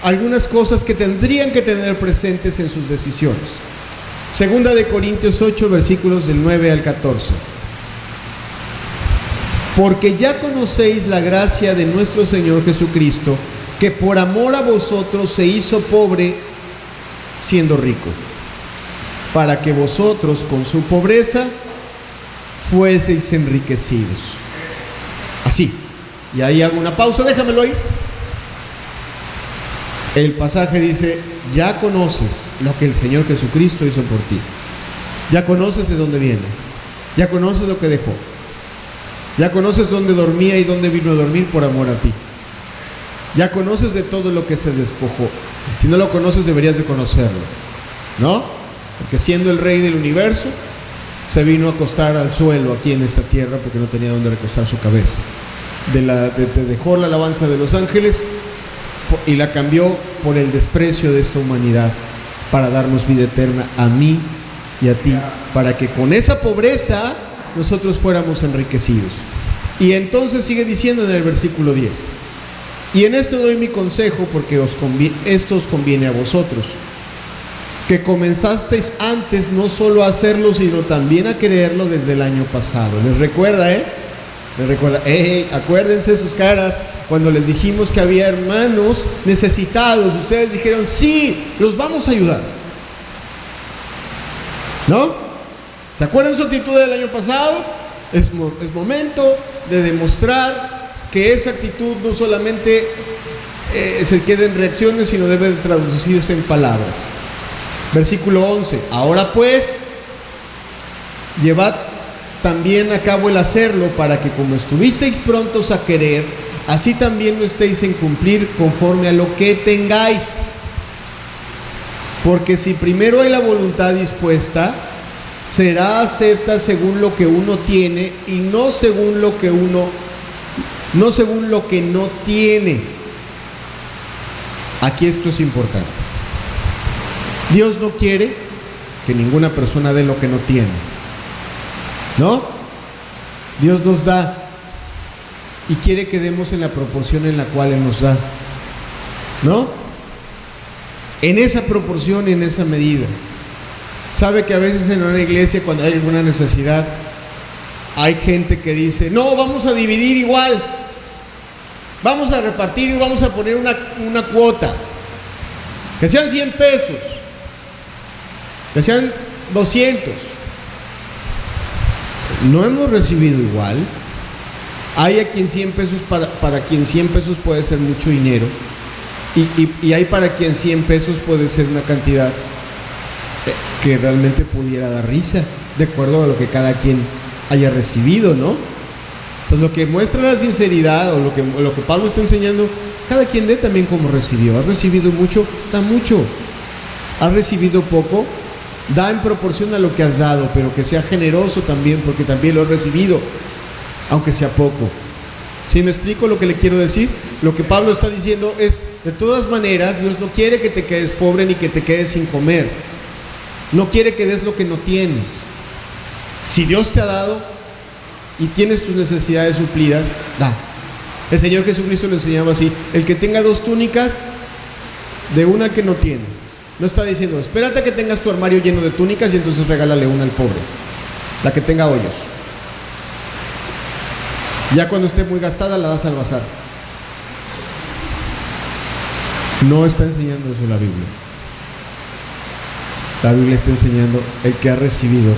algunas cosas que tendrían que tener presentes en sus decisiones. Segunda de Corintios 8, versículos del 9 al 14. Porque ya conocéis la gracia de nuestro Señor Jesucristo, que por amor a vosotros se hizo pobre siendo rico, para que vosotros con su pobreza fueseis enriquecidos. Así. Y ahí hago una pausa, déjamelo ahí. El pasaje dice, ya conoces lo que el Señor Jesucristo hizo por ti. Ya conoces de dónde viene. Ya conoces lo que dejó. Ya conoces dónde dormía y dónde vino a dormir por amor a ti. Ya conoces de todo lo que se despojó. Si no lo conoces, deberías de conocerlo, ¿no? Porque siendo el Rey del universo, se vino a acostar al suelo aquí en esta tierra porque no tenía dónde recostar su cabeza. Dejó la alabanza de los ángeles y la cambió por el desprecio de esta humanidad para darnos vida eterna a mí y a ti, para que con esa pobreza nosotros fuéramos enriquecidos. Y entonces sigue diciendo en el versículo 10, y en esto doy mi consejo porque esto os conviene a vosotros, que comenzasteis antes no solo a hacerlo, sino también a creerlo desde el año pasado. ¿Les recuerda, les recuerda? Acuérdense sus caras cuando les dijimos que había hermanos necesitados. Ustedes dijeron, sí, los vamos a ayudar, ¿no? ¿Se acuerdan su actitud del año pasado? Es momento de demostrar que esa actitud no solamente se queda en reacciones, sino debe de traducirse en palabras. Versículo 11. Ahora pues, llevad también a cabo el hacerlo, para que como estuvisteis prontos a querer, así también lo estéis en cumplir conforme a lo que tengáis. Porque si primero hay la voluntad dispuesta, será acepta según lo que uno tiene y no según lo que no tiene. Aquí esto es importante. Dios no quiere que ninguna persona dé lo que no tiene, ¿no? Dios nos da y quiere que demos en la proporción en la cual Él nos da, ¿no? En esa proporción y en esa medida. Sabe que a veces en una iglesia, cuando hay alguna necesidad, hay gente que dice: no, vamos a dividir igual, vamos a repartir y vamos a poner una cuota, que sean 100 pesos, que sean 200. No hemos recibido igual. Hay a quien 100 pesos, para quien 100 pesos puede ser mucho dinero, y hay para quien 100 pesos puede ser una cantidad que realmente pudiera dar risa, de acuerdo a lo que cada quien haya recibido, ¿no? Pues lo que muestra la sinceridad, o lo que Pablo está enseñando, cada quien dé también como recibió. ¿Has recibido mucho? Da mucho. ¿Has recibido poco? Da en proporción a lo que has dado, pero que sea generoso también, porque también lo has recibido, aunque sea poco. ¿Sí me explico lo que le quiero decir? Lo que Pablo está diciendo es: de todas maneras, Dios no quiere que te quedes pobre ni que te quedes sin comer. No quiere que des lo que no tienes. Si Dios te ha dado y tienes tus necesidades suplidas, da. El Señor Jesucristo lo enseñaba así: el que tenga 2 túnicas, de una que no tiene. No está diciendo: espérate a que tengas tu armario lleno de túnicas y entonces regálale una al pobre, la que tenga hoyos. Ya cuando esté muy gastada la das al bazar. No está enseñando eso la Biblia. La Biblia está enseñando: el que ha recibido,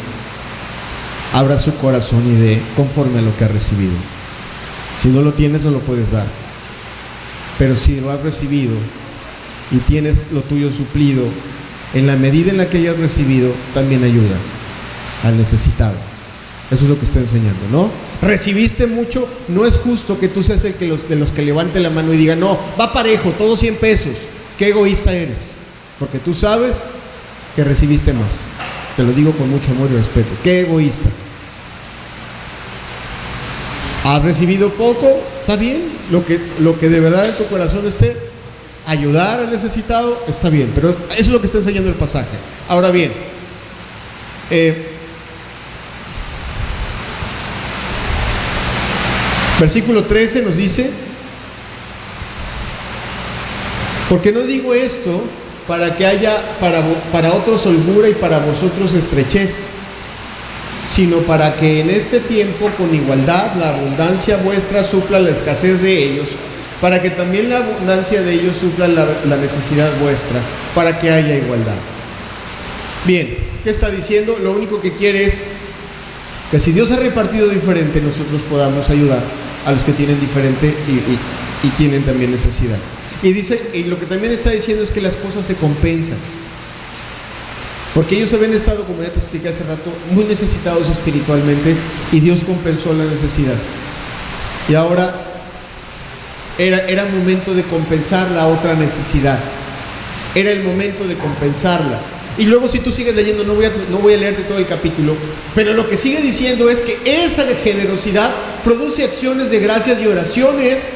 abra su corazón y dé conforme a lo que ha recibido. Si no lo tienes, no lo puedes dar. Pero si lo has recibido y tienes lo tuyo suplido, en la medida en la que hayas recibido, también ayuda al necesitado. Eso es lo que está enseñando, ¿no? Recibiste mucho, no es justo que tú seas el que de los que levante la mano y diga: no, va parejo, todos 100 pesos. Qué egoísta eres, porque tú sabes que recibiste más. Te lo digo con mucho amor y respeto. Qué egoísta. ¿Has recibido poco? Está bien. Lo que de verdad en tu corazón esté, ayudar al necesitado, está bien. Pero eso es lo que está enseñando el pasaje. Ahora bien, versículo 13 nos dice: porque no digo esto para que haya para otros holgura y para vosotros estrechez, sino para que en este tiempo con igualdad la abundancia vuestra supla la escasez de ellos, para que también la abundancia de ellos supla la necesidad vuestra, para que haya igualdad. Bien, ¿qué está diciendo? Lo único que quiere es que si Dios ha repartido diferente, nosotros podamos ayudar a los que tienen diferente y tienen también necesidad. Y dice, y lo que también está diciendo es que las cosas se compensan, porque ellos habían estado, como ya te expliqué hace rato, muy necesitados espiritualmente, y Dios compensó la necesidad. Y ahora era momento de compensar la otra necesidad. Era el momento de compensarla. Y luego, si tú sigues leyendo, no voy a leerte todo el capítulo, pero lo que sigue diciendo es que esa generosidad produce acciones de gracias y oraciones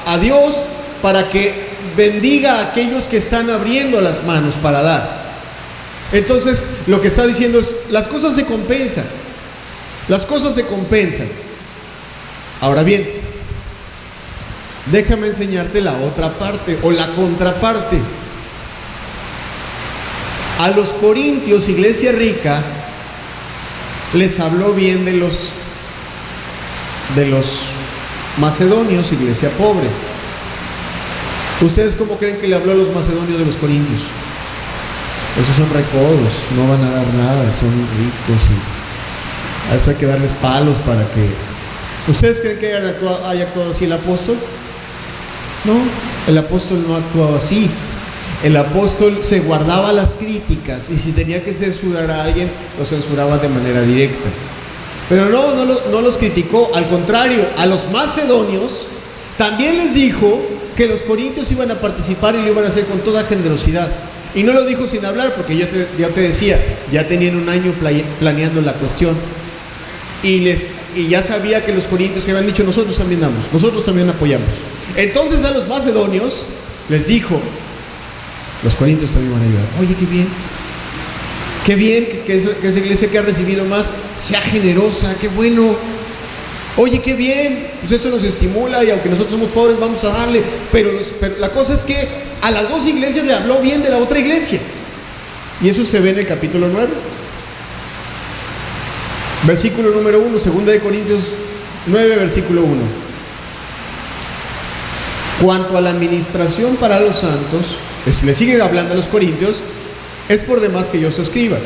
a Dios, para que bendiga a aquellos que están abriendo las manos para dar. Entonces, lo que está diciendo es: las cosas se compensan. Las cosas se compensan. Ahora bien, déjame enseñarte la otra parte, o la contraparte. A los corintios, iglesia rica, les habló bien de los macedonios, iglesia pobre. ¿Ustedes cómo creen que le habló a los macedonios de los corintios? Esos son recodos, no van a dar nada, son ricos, y a eso hay que darles palos para que... ¿Ustedes creen que haya actuado así el apóstol? No, el apóstol no ha actuado así. el apóstol se guardaba las críticas y si tenía que censurar a alguien, lo censuraba de manera directa. Pero no los criticó, al contrario, a los macedonios también les dijo que los corintios iban a participar y lo iban a hacer con toda generosidad. Y no lo dijo sin hablar, porque ya te decía, ya tenían un año planeando la cuestión. Y ya sabía que los corintios se habían dicho, nosotros también damos, nosotros también apoyamos. Entonces a los macedonios les dijo, los corintios también van a ayudar. Oye, qué bien que esa iglesia que ha recibido más sea generosa, qué bueno. Oye, qué bien, pues eso nos estimula y aunque nosotros somos pobres vamos a darle. Pero la cosa es que a las dos iglesias le habló bien de la otra iglesia. Y eso se ve en el capítulo 9. Versículo número 1, 2 de Corintios 9, versículo 1. Cuanto a la administración para los santos, le sigue hablando a los corintios, es por demás que yo os escriba,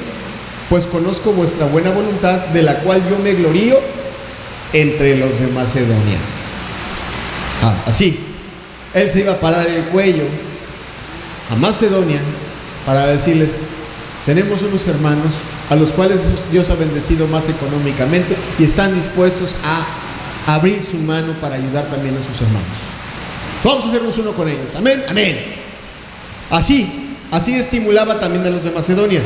pues conozco vuestra buena voluntad, de la cual yo me glorío entre los de Macedonia. Así, él se iba a parar el cuello a Macedonia para decirles, tenemos unos hermanos a los cuales Dios ha bendecido más económicamente y están dispuestos a abrir su mano para ayudar también a sus hermanos. Vamos a hacernos uno con ellos. Amén, amén. Así estimulaba también a los de Macedonia.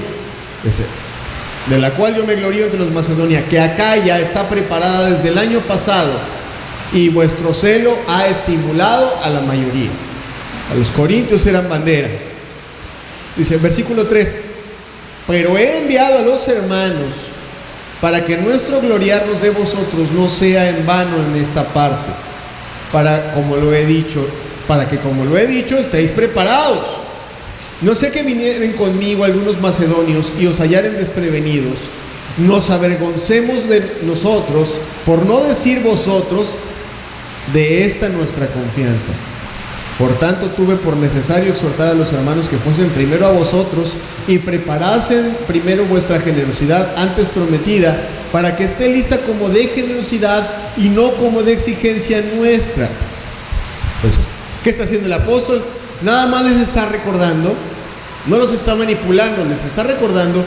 De la cual yo me glorío entre los Macedonia, que Acaya está preparada desde el año pasado y vuestro celo ha estimulado a la mayoría. A los corintios eran bandera. Dice el versículo 3, pero he enviado a los hermanos para que nuestro gloriarnos de vosotros no sea en vano en esta parte, para que como lo he dicho estéis preparados. No sé que vinieren conmigo algunos macedonios y os hallaren desprevenidos, nos avergoncemos de nosotros, por no decir vosotros, de esta nuestra confianza. Por tanto tuve por necesario exhortar a los hermanos que fuesen primero a vosotros y preparasen primero vuestra generosidad antes prometida, para que esté lista como de generosidad y no como de exigencia nuestra. Entonces, ¿qué está haciendo el apóstol? Nada más les está recordando, no los está manipulando, les está recordando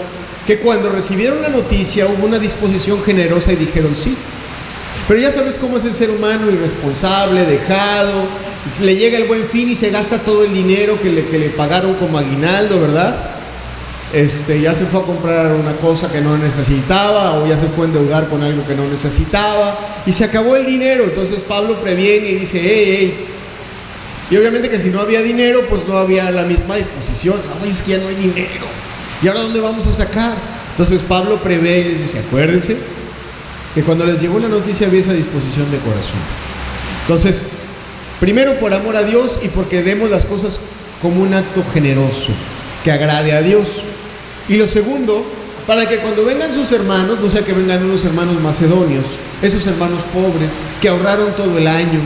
que cuando recibieron la noticia hubo una disposición generosa y dijeron sí. Pero ya sabes cómo es el ser humano, irresponsable, dejado, le llega el Buen Fin y se gasta todo el dinero que le pagaron como aguinaldo, ¿verdad? Ya se fue a comprar una cosa que no necesitaba, o ya se fue a endeudar con algo que no necesitaba y se acabó el dinero. Entonces Pablo previene y dice, hey. Y obviamente que si no había dinero, pues no había la misma disposición. Es que ya no hay dinero. ¿Y ahora dónde vamos a sacar? Entonces Pablo prevé y les dice, acuérdense que cuando les llegó la noticia había esa disposición de corazón. Entonces, primero por amor a Dios y porque demos las cosas como un acto generoso que agrade a Dios. Y lo segundo, para que cuando vengan sus hermanos, no sea que vengan unos hermanos macedonios, esos hermanos pobres que ahorraron todo el año,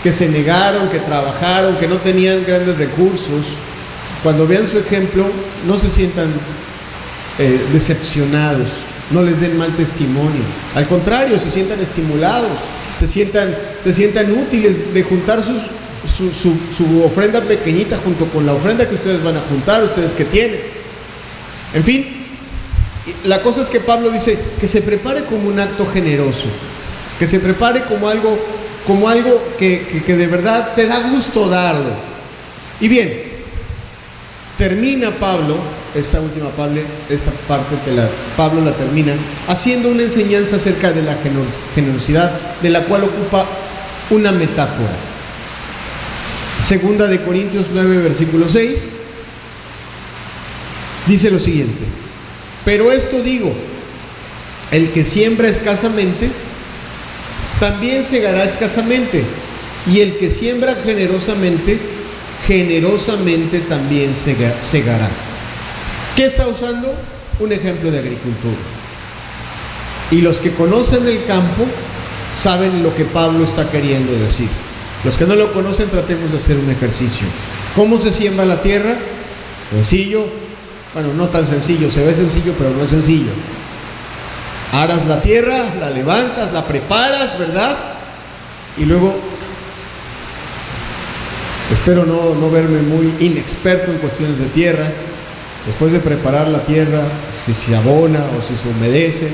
que se negaron, que trabajaron, que no tenían grandes recursos, cuando vean su ejemplo no se sientan decepcionados, no les den mal testimonio, al contrario, se sientan estimulados, se sientan útiles de juntar su ofrenda pequeñita junto con la ofrenda que ustedes van a juntar, ustedes que tienen. En fin, la cosa es que Pablo dice que se prepare como un acto generoso, que se prepare como algo que de verdad te da gusto darlo. Y bien, termina Pablo, esta parte Pablo la termina haciendo una enseñanza acerca de la generosidad, de la cual ocupa una metáfora. 2 de Corintios 9, versículo 6, dice lo siguiente: pero esto digo, el que siembra escasamente, también segará escasamente, y el que siembra generosamente, generosamente también segará. ¿Qué está usando? Un ejemplo de agricultura. Y los que conocen el campo saben lo que Pablo está queriendo decir. Los que no lo conocen, tratemos de hacer un ejercicio. ¿Cómo se siembra la tierra? Sencillo. Bueno, no tan sencillo, se ve sencillo, pero no es sencillo. Aras la tierra, la levantas, la preparas, ¿verdad? Y luego Espero no verme muy inexperto en cuestiones de tierra. Después de preparar la tierra, si se abona o si se humedece,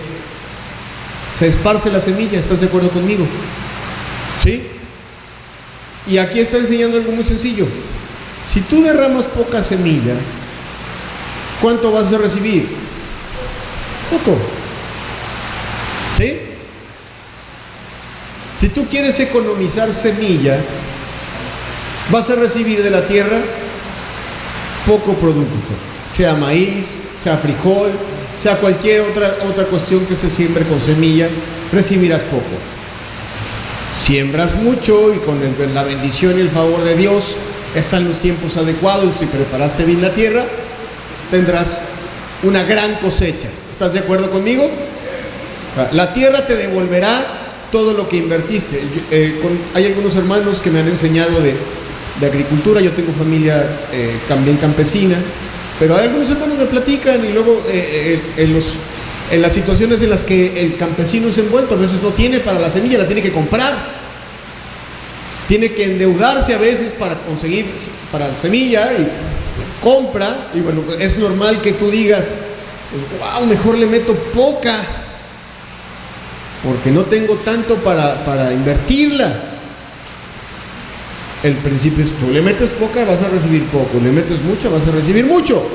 se esparce la semilla. ¿Estás de acuerdo conmigo? ¿Sí? Y aquí está enseñando algo muy sencillo. Si tú derramas poca semilla, ¿cuánto vas a recibir? Poco. ¿Sí? Si tú quieres economizar semilla, vas a recibir de la tierra poco producto, sea maíz, sea frijol, sea cualquier otra cuestión que se siembre con semilla, recibirás poco. Siembras mucho y con la bendición y el favor de Dios están los tiempos adecuados y preparaste bien la tierra, tendrás una gran cosecha. ¿Estás de acuerdo conmigo? La tierra te devolverá todo lo que invertiste. Hay algunos hermanos que me han enseñado de agricultura. Yo tengo familia también campesina, pero hay algunos hermanos que me platican y luego en las situaciones en las que el campesino es envuelto, a veces no tiene para la semilla, la tiene que comprar, tiene que endeudarse a veces para conseguir para la semilla y compra. Y bueno, es normal que tú digas, pues, wow, mejor le meto poca porque no tengo tanto para invertirla. El principio es: tú le metes poca, vas a recibir poco; le metes mucha, vas a recibir mucho.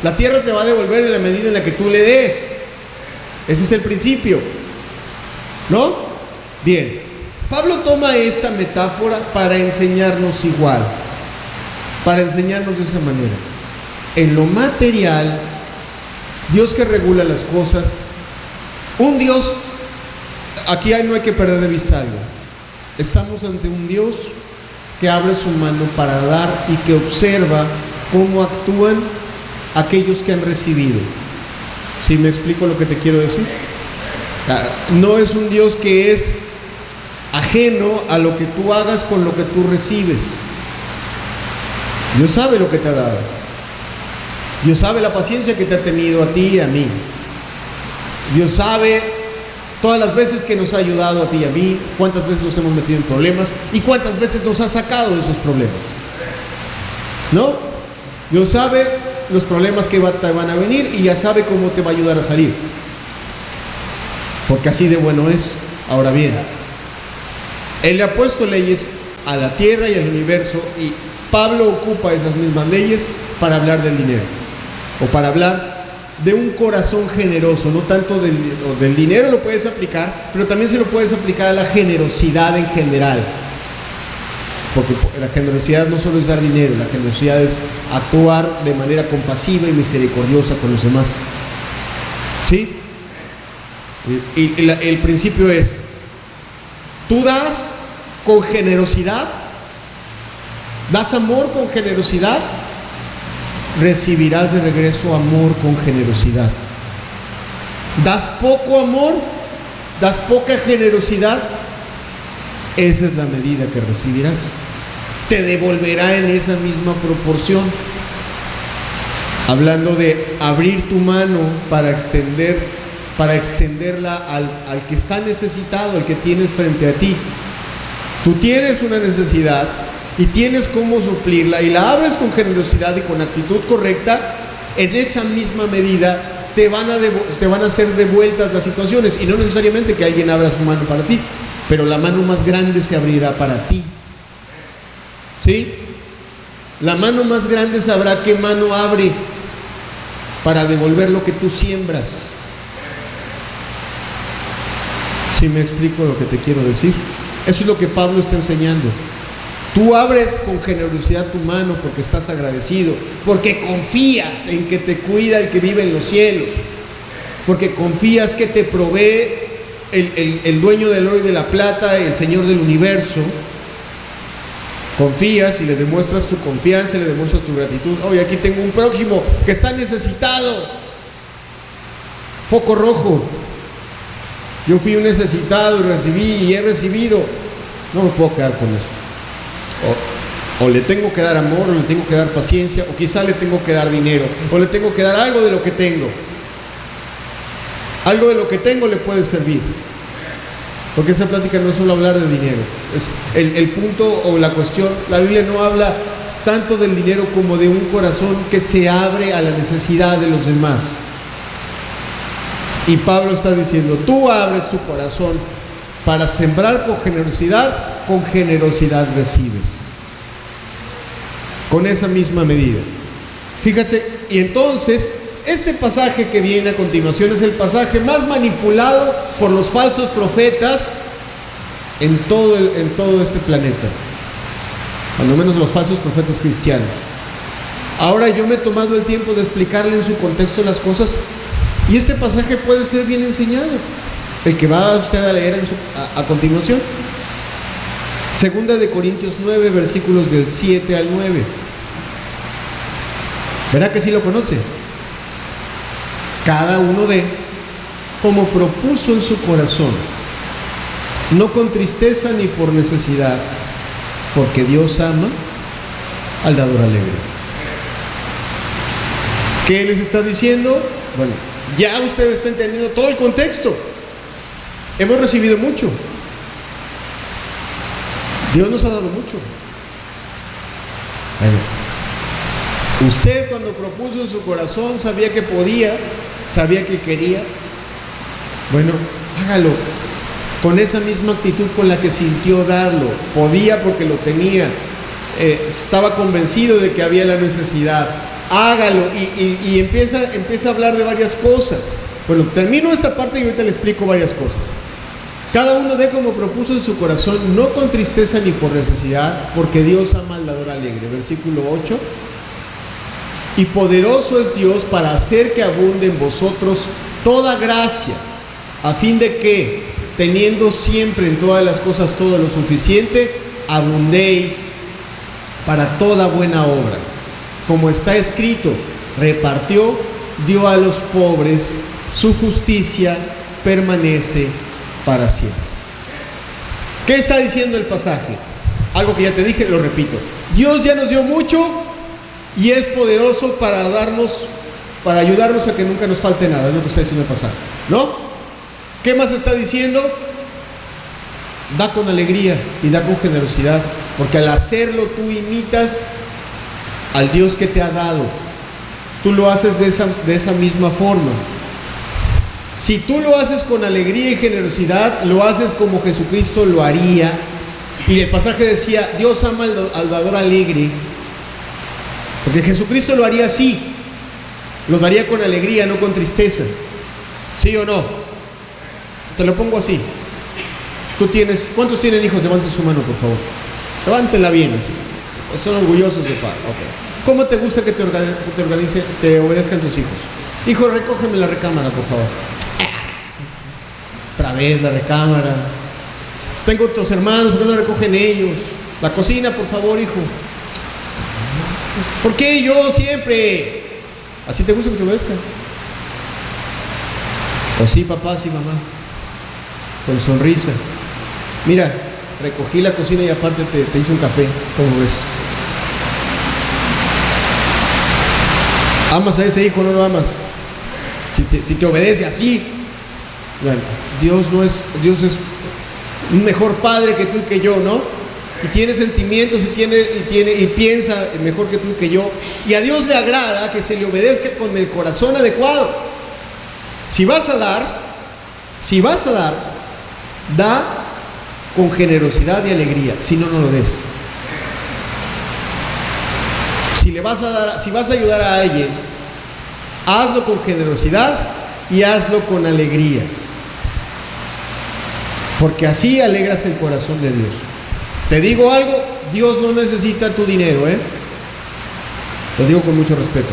La tierra te va a devolver en la medida en la que tú le des. Ese es el principio, ¿no? Bien, Pablo toma esta metáfora para enseñarnos igual, para enseñarnos de esa manera. En lo material, Dios que regula las cosas, un Dios, aquí no hay que perder de vista algo. Estamos ante un Dios que abre su mano para dar y que observa cómo actúan aquellos que han recibido. ¿Sí me explico lo que te quiero decir? No es un Dios que es ajeno a lo que tú hagas con lo que tú recibes. Dios sabe lo que te ha dado. Dios sabe la paciencia que te ha tenido a ti y a mí. Dios sabe todas las veces que nos ha ayudado a ti y a mí, cuántas veces nos hemos metido en problemas y cuántas veces nos ha sacado de esos problemas. ¿No? Dios sabe los problemas que te van a venir y ya sabe cómo te va a ayudar a salir. Porque así de bueno es. Ahora bien, Él le ha puesto leyes a la tierra y al universo, y Pablo ocupa esas mismas leyes para hablar del dinero, o para hablar de un corazón generoso. No tanto del dinero lo puedes aplicar, pero también se lo puedes aplicar a la generosidad en general. Porque la generosidad no solo es dar dinero, la generosidad es actuar de manera compasiva y misericordiosa con los demás. ¿Sí? Y el principio es: tú das con generosidad, das amor con generosidad, recibirás de regreso amor con generosidad. Das poco amor, das poca generosidad, esa es la medida que recibirás. Te devolverá en esa misma proporción. Hablando de abrir tu mano para extenderla al que está necesitado, al que tienes frente a ti. Tú tienes una necesidad y tienes cómo suplirla, y la abres con generosidad y con actitud correcta. En esa misma medida te van a ser devueltas las situaciones, y no necesariamente que alguien abra su mano para ti, pero la mano más grande se abrirá para ti. ¿Sí? La mano más grande sabrá qué mano abre para devolver lo que tú siembras. ¿Sí me explico lo que te quiero decir? Eso es lo que Pablo está enseñando. Tú abres con generosidad tu mano porque estás agradecido, porque confías en que te cuida el que vive en los cielos, porque confías que te provee el dueño del oro y de la plata, el Señor del universo. Confías y le demuestras tu confianza, le demuestras tu gratitud. Oye, aquí tengo un prójimo que está necesitado. Foco rojo. Yo fui un necesitado y recibí y he recibido. No me puedo quedar con esto. O le tengo que dar amor, o le tengo que dar paciencia, o quizá le tengo que dar dinero, o le tengo que dar algo de lo que tengo. Algo de lo que tengo le puede servir. Porque esa plática no es solo hablar de dinero. Es el punto o la cuestión, la Biblia no habla tanto del dinero como de un corazón que se abre a la necesidad de los demás. Y Pablo está diciendo, tú abres tu corazón para sembrar con generosidad recibes. Con esa misma medida. Fíjate, y entonces, este pasaje que viene a continuación es el pasaje más manipulado por los falsos profetas en todo este planeta. Cuando menos los falsos profetas cristianos. Ahora yo me he tomado el tiempo de explicarle en su contexto las cosas, y este pasaje puede ser bien enseñado, el que va usted a leer a continuación. Segunda de Corintios 9, versículos del 7 al 9. ¿Verdad que sí lo conoce? Cada uno dé como propuso en su corazón, no con tristeza ni por necesidad, porque Dios ama al dador alegre. ¿Qué les está diciendo? Bueno, ya usted está entendiendo todo el contexto. Hemos recibido mucho. Dios nos ha dado mucho. Bueno, usted cuando propuso en su corazón sabía que podía, sabía que quería. Bueno, hágalo con esa misma actitud con la que sintió darlo. Podía porque lo tenía, estaba convencido de que había la necesidad. Hágalo y empieza a hablar de varias cosas. Bueno, termino esta parte y ahorita le explico varias cosas. Cada uno dé como propuso en su corazón, no con tristeza ni por necesidad, porque Dios ama al dador alegre. Versículo 8. Y poderoso es Dios para hacer que abunde en vosotros toda gracia, a fin de que, teniendo siempre en todas las cosas todo lo suficiente, abundéis para toda buena obra. Como está escrito, repartió, dio a los pobres, su justicia permanece para siempre. ¿Qué está diciendo el pasaje? Algo que ya te dije, lo repito. Dios ya nos dio mucho y es poderoso para ayudarnos a que nunca nos falte nada. Es lo que está diciendo el pasaje, ¿no? ¿Qué más está diciendo? Da con alegría y da con generosidad, porque al hacerlo tú imitas al Dios que te ha dado. Tú lo haces de esa misma forma. Si tú lo haces con alegría y generosidad, lo haces como Jesucristo lo haría. Y el pasaje decía, Dios ama al dador alegre, porque Jesucristo lo haría así, lo daría con alegría, no con tristeza. ¿Sí o no? Te lo pongo así. ¿Cuántos tienen hijos? Levanten su mano, por favor. Levántenla bien así. Son orgullosos de padre. Okay. ¿Cómo te gusta que te obedezcan tus hijos? Hijo, recógeme la recámara, por favor. Otra vez la recámara. Tengo otros hermanos, ¿por qué no la recogen ellos? La cocina, por favor, hijo. ¿Por qué yo siempre? ¿Así te gusta que te obedezcan? ¿O sí, papá, sí, mamá? Con sonrisa. Mira, recogí la cocina y aparte te hice un café. ¿Cómo ves? ¿Amas a ese hijo o no lo amas? Si te obedece así. Bueno, Dios es un mejor padre que tú y que yo, ¿no? Y tiene sentimientos y piensa mejor que tú y que yo. Y a Dios le agrada que se le obedezca con el corazón adecuado. Si vas a dar, da con generosidad y alegría. Si no, no lo des. Si vas a ayudar a alguien, hazlo con generosidad y hazlo con alegría. Porque así alegras el corazón de Dios. Te digo algo, Dios no necesita tu dinero, Lo digo con mucho respeto.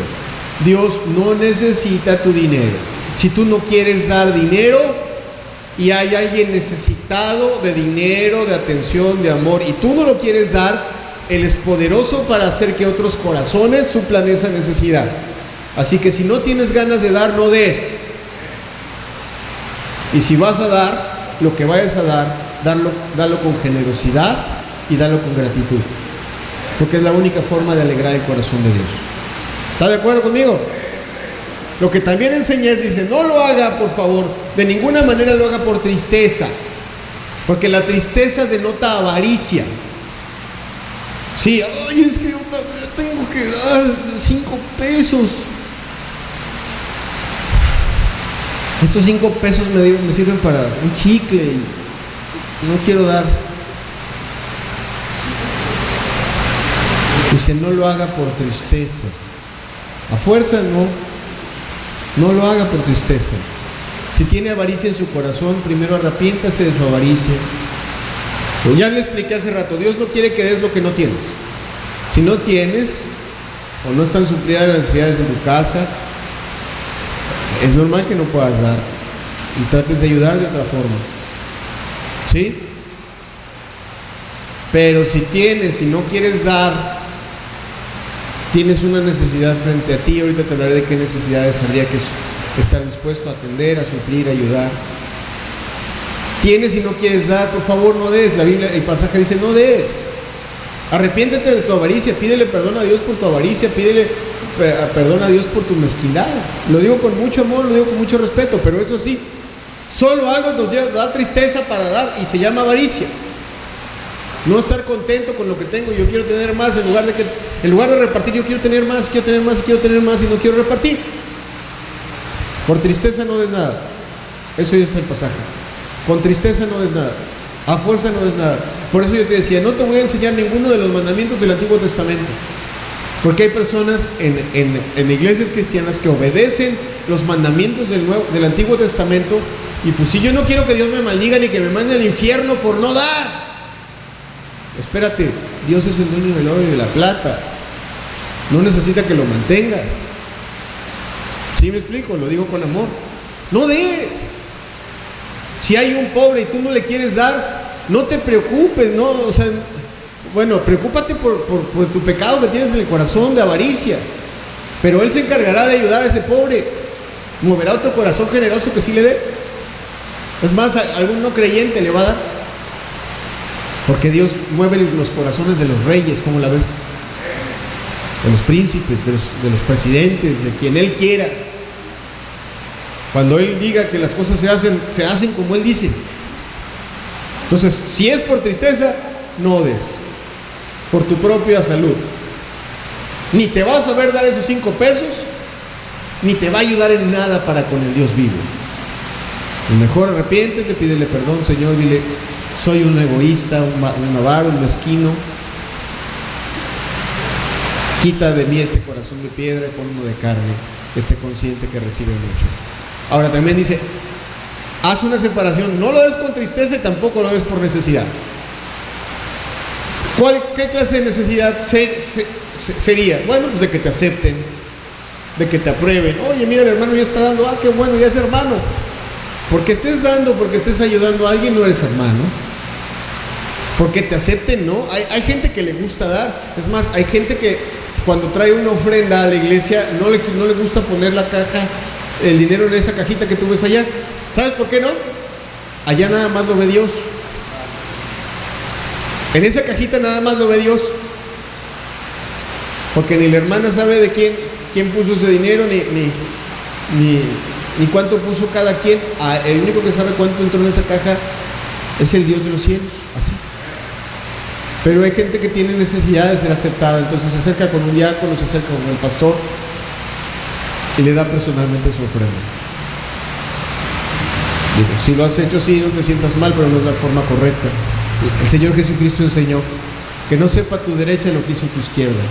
Dios no necesita tu dinero. Si tú no quieres dar dinero y hay alguien necesitado de dinero, de atención, de amor, y tú no lo quieres dar, Él es poderoso para hacer que otros corazones suplan esa necesidad. Así que si no tienes ganas de dar, no des. Y si vas a dar, lo que vayas a dar, dalo con generosidad y dalo con gratitud, porque es la única forma de alegrar el corazón de Dios. ¿Está de acuerdo conmigo? Lo que también enseñé es, dice, no lo haga, por favor, de ninguna manera lo haga por tristeza. Porque la tristeza denota avaricia. Sí, ay, es que yo tengo que dar 5 pesos. Estos 5 pesos me sirven para un chicle y no quiero dar. Dice, no lo haga por tristeza. A fuerza no lo haga por tristeza. Si tiene avaricia en su corazón, primero arrepiéntase de su avaricia. Pues ya le expliqué hace rato, Dios no quiere que des lo que no tienes. Si no tienes, o no están suplidas las necesidades en tu casa, es normal que no puedas dar. Y trates de ayudar de otra forma. ¿Sí? Pero si tienes y no quieres dar, tienes una necesidad frente a ti. Ahorita te hablaré de qué necesidades habría que estar dispuesto a atender, a suplir, a ayudar. Tienes y no quieres dar, por favor no des. La Biblia, el pasaje dice, no des. Arrepiéntete de tu avaricia, pídele perdón a Dios por tu avaricia, pídele perdón a Dios por tu mezquindad. Lo digo con mucho amor, lo digo con mucho respeto, pero eso sí, solo algo nos da tristeza para dar y se llama avaricia. No estar contento con lo que tengo, yo quiero tener más, en lugar de repartir, yo quiero tener más, quiero tener más, quiero tener más y no quiero repartir. Por tristeza no des nada. Eso ya está el pasaje. Con tristeza no des nada. A fuerza no des nada. Por eso yo te decía, no te voy a enseñar ninguno de los mandamientos del Antiguo Testamento. Porque hay personas en iglesias cristianas que obedecen los mandamientos del Antiguo Testamento. Y pues si yo no quiero que Dios me maldiga ni que me mande al infierno por no dar. Espérate, Dios es el dueño del oro y de la plata. No necesita que lo mantengas. ¿Sí me explico? Lo digo con amor. No des. Si hay un pobre y tú no le quieres dar, no te preocupes, ¿no? O sea, bueno, preocúpate por tu pecado que tienes en el corazón de avaricia. Pero Él se encargará de ayudar a ese pobre. Moverá otro corazón generoso que sí le dé. Es más, algún no creyente le va a dar. Porque Dios mueve los corazones de los reyes, ¿cómo la ves? De los príncipes, de los presidentes, de quien Él quiera. Cuando Él diga que las cosas se hacen como Él dice. Entonces, si es por tristeza, no des. Por tu propia salud. Ni te vas a ver dar esos 5 pesos, ni te va a ayudar en nada para con el Dios vivo. Mejor arrepiéntete, pídele perdón, Señor, dile, soy un egoísta, un avaro, un mezquino. Quita de mí este corazón de piedra y pon uno de carne, esté consciente que recibe mucho. Ahora también dice, haz una separación, no lo des con tristeza y tampoco lo des por necesidad. ¿Qué clase de necesidad sería? Bueno, pues de que te acepten, de que te aprueben. Oye, mira, el hermano ya está dando, qué bueno, ya es hermano. Porque estés dando, porque estés ayudando a alguien, no eres hermano. Porque te acepten, ¿no? Hay gente que le gusta dar. Es más, hay gente que cuando trae una ofrenda a la iglesia no le gusta poner la caja, el dinero en esa cajita que tú ves allá. ¿Sabes por qué no? Allá nada más lo ve Dios. En esa cajita nada más lo ve Dios. Porque ni la hermana sabe de quién puso ese dinero, ni cuánto puso cada quien. El único que sabe cuánto entró en esa caja es el Dios de los cielos. Así. Pero hay gente que tiene necesidad de ser aceptada, entonces se acerca con un diácono, se acerca con el pastor y le da personalmente su ofrenda. Digo, si lo has hecho así, no te sientas mal, pero no es la forma correcta. El Señor Jesucristo enseñó que no sepa tu derecha lo que hizo tu izquierda,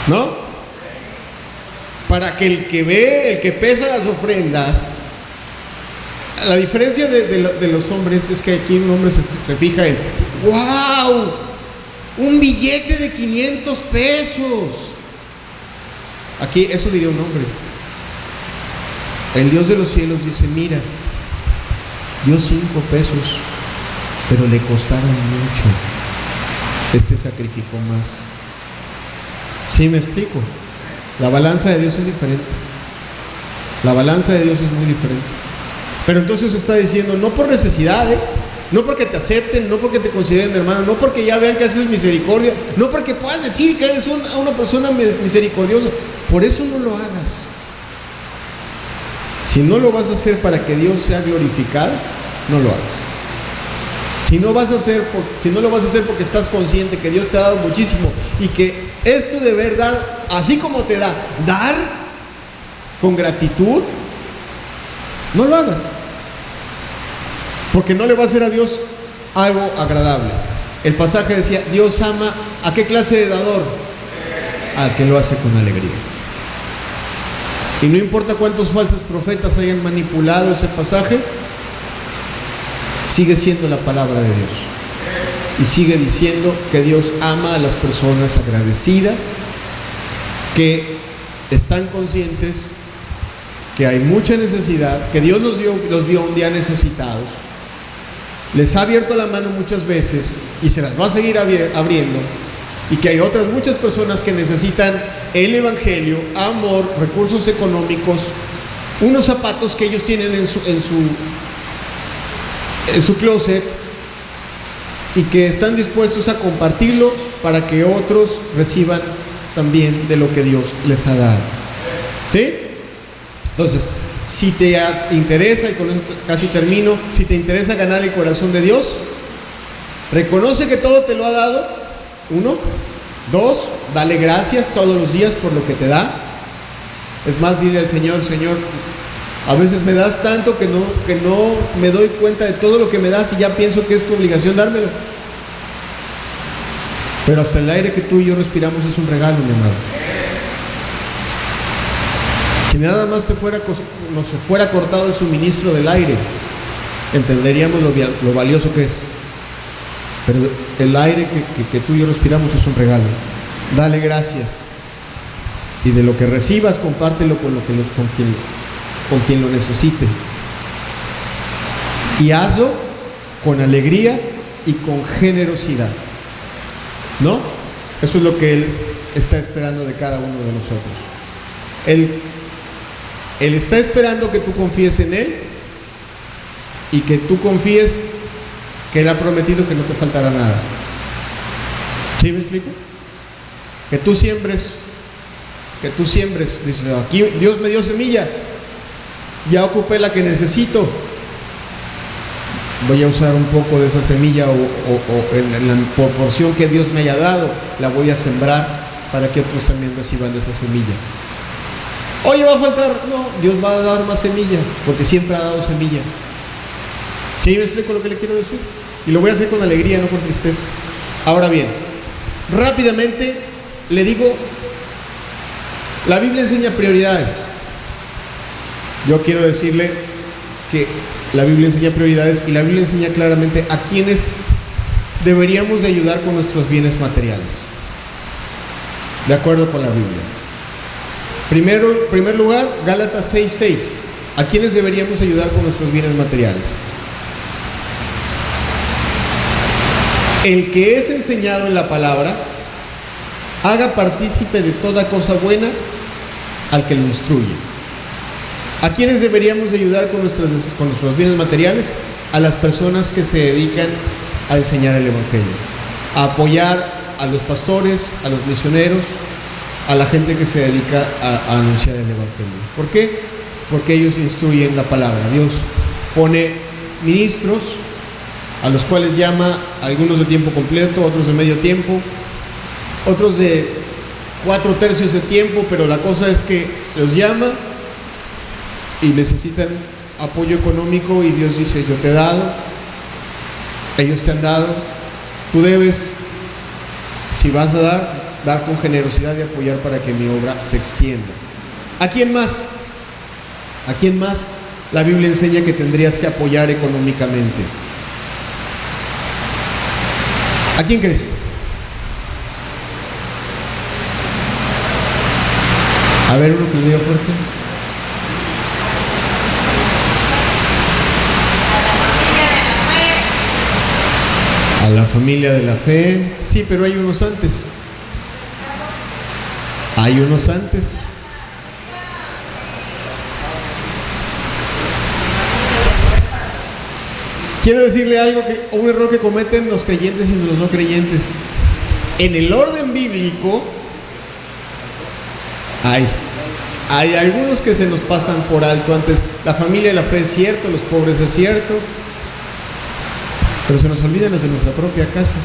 ¿no? Para que el que pesa las ofrendas, la diferencia de los hombres es que aquí un hombre se fija en ¡wow! Un billete de 500 pesos. Aquí eso diría un hombre. El Dios de los cielos dice, mira, dio 5 pesos, pero le costaron mucho. Este sacrificó más. ¿Sí me explico? La balanza de Dios es diferente. La balanza de Dios es muy diferente. Pero entonces está diciendo, no por necesidad, no porque te acepten, no porque te consideren hermano, no porque ya vean que haces misericordia, no porque puedas decir que eres una persona misericordiosa. Por eso no lo hagas. Si no lo vas a hacer para que Dios sea glorificado, no lo hagas. Si no lo vas a hacer porque estás consciente que Dios te ha dado muchísimo y que es tu deber dar, así como te da, dar con gratitud, no lo hagas, porque no le va a hacer a Dios algo agradable. El pasaje decía, Dios ama ¿a qué clase de dador? Al que lo hace con alegría. Y no importa cuántos falsos profetas hayan manipulado ese pasaje, sigue siendo la palabra de Dios. Y sigue diciendo que Dios ama a las personas agradecidas, que están conscientes que hay mucha necesidad, que Dios los vio un día necesitados, les ha abierto la mano muchas veces y se las va a seguir abriendo, y que hay otras muchas personas que necesitan el evangelio, amor, recursos económicos, unos zapatos que ellos tienen en su closet, y que están dispuestos a compartirlo para que otros reciban también de lo que Dios les ha dado. ¿Sí? Entonces, si te interesa, y con esto casi termino, si te interesa ganar el corazón de Dios, reconoce que todo te lo ha dado. 1, 2, dale gracias todos los días por lo que te da. Es más, dile al Señor, Señor, a veces me das tanto que no me doy cuenta de todo lo que me das y ya pienso que es tu obligación dármelo. Pero hasta el aire que tú y yo respiramos es un regalo, mi amado. Si nada más nos fuera cortado el suministro del aire, entenderíamos lo valioso que es. Pero el aire que tú y yo respiramos es un regalo. Dale gracias. Y de lo que recibas, compártelo con quien lo necesite. Y hazlo con alegría y con generosidad. ¿No? Eso es lo que Él está esperando de cada uno de nosotros. Él está esperando que tú confíes en Él y que tú confíes que Él ha prometido que no te faltará nada. ¿Sí me explico? Que tú siembres, dices, aquí Dios me dio semilla, ya ocupé la que necesito, voy a usar un poco de esa semilla o en la proporción que Dios me haya dado, la voy a sembrar para que otros también reciban de esa semilla. Oye, va a faltar, no, Dios va a dar más semilla, porque siempre ha dado semilla. ¿Sí me explico lo que le quiero decir? Y lo voy a hacer con alegría, no con tristeza. Ahora bien, rápidamente le digo, la Biblia enseña prioridades. Yo quiero decirle que la Biblia enseña prioridades y la Biblia enseña claramente a quienes deberíamos de ayudar con nuestros bienes materiales, de acuerdo con la Biblia. En primer lugar, Gálatas 6:6. ¿A quiénes deberíamos ayudar con nuestros bienes materiales? El que es enseñado en la palabra, haga partícipe de toda cosa buena al que lo instruye. ¿A quiénes deberíamos ayudar con nuestros bienes materiales? A las personas que se dedican a enseñar el evangelio, a apoyar a los pastores, a los misioneros, a la gente que se dedica a anunciar el evangelio. ¿Por qué? Porque ellos instruyen la palabra. Dios pone ministros a los cuales llama, algunos de tiempo completo, otros de medio tiempo, otros de 4/3 de tiempo, pero la cosa es que los llama y necesitan apoyo económico y Dios dice, yo te he dado, ellos te han dado, tú debes, si vas a dar con generosidad y apoyar para que mi obra se extienda. ¿A quién más? ¿A quién más la Biblia enseña que tendrías que apoyar económicamente? ¿A quién crees? A ver, uno que lo diga fuerte. A la familia de la fe. Sí, pero hay unos antes. Hay unos antes. Quiero decirle algo, un error que cometen los creyentes y los no creyentes. En el orden bíblico hay algunos que se nos pasan por alto antes. La familia de la fe es cierto, los pobres es cierto, pero se nos olvidan los de nuestra propia casa.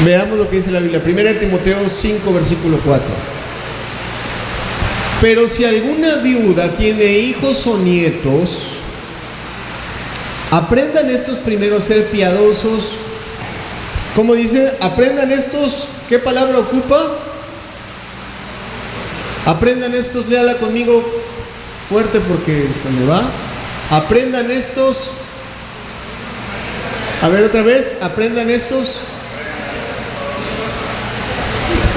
Veamos lo que dice la Biblia. 1 Timoteo 5, versículo 4. Pero si alguna viuda tiene hijos o nietos, aprendan estos primero a ser piadosos. ¿Cómo dice? Aprendan estos, ¿qué palabra ocupa? Aprendan estos, léala conmigo fuerte porque se me va. Aprendan estos. A ver otra vez, aprendan estos.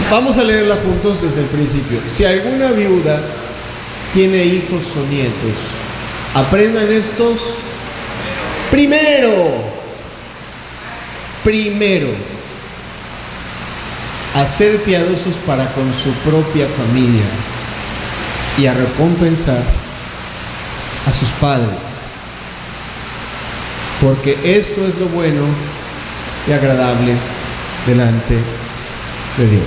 Vamos a leerla juntos desde el principio. Si alguna viuda tiene hijos o nietos, aprendan estos primero a ser piadosos para con su propia familia y a recompensar a sus padres, porque esto es lo bueno y agradable delante de Dios.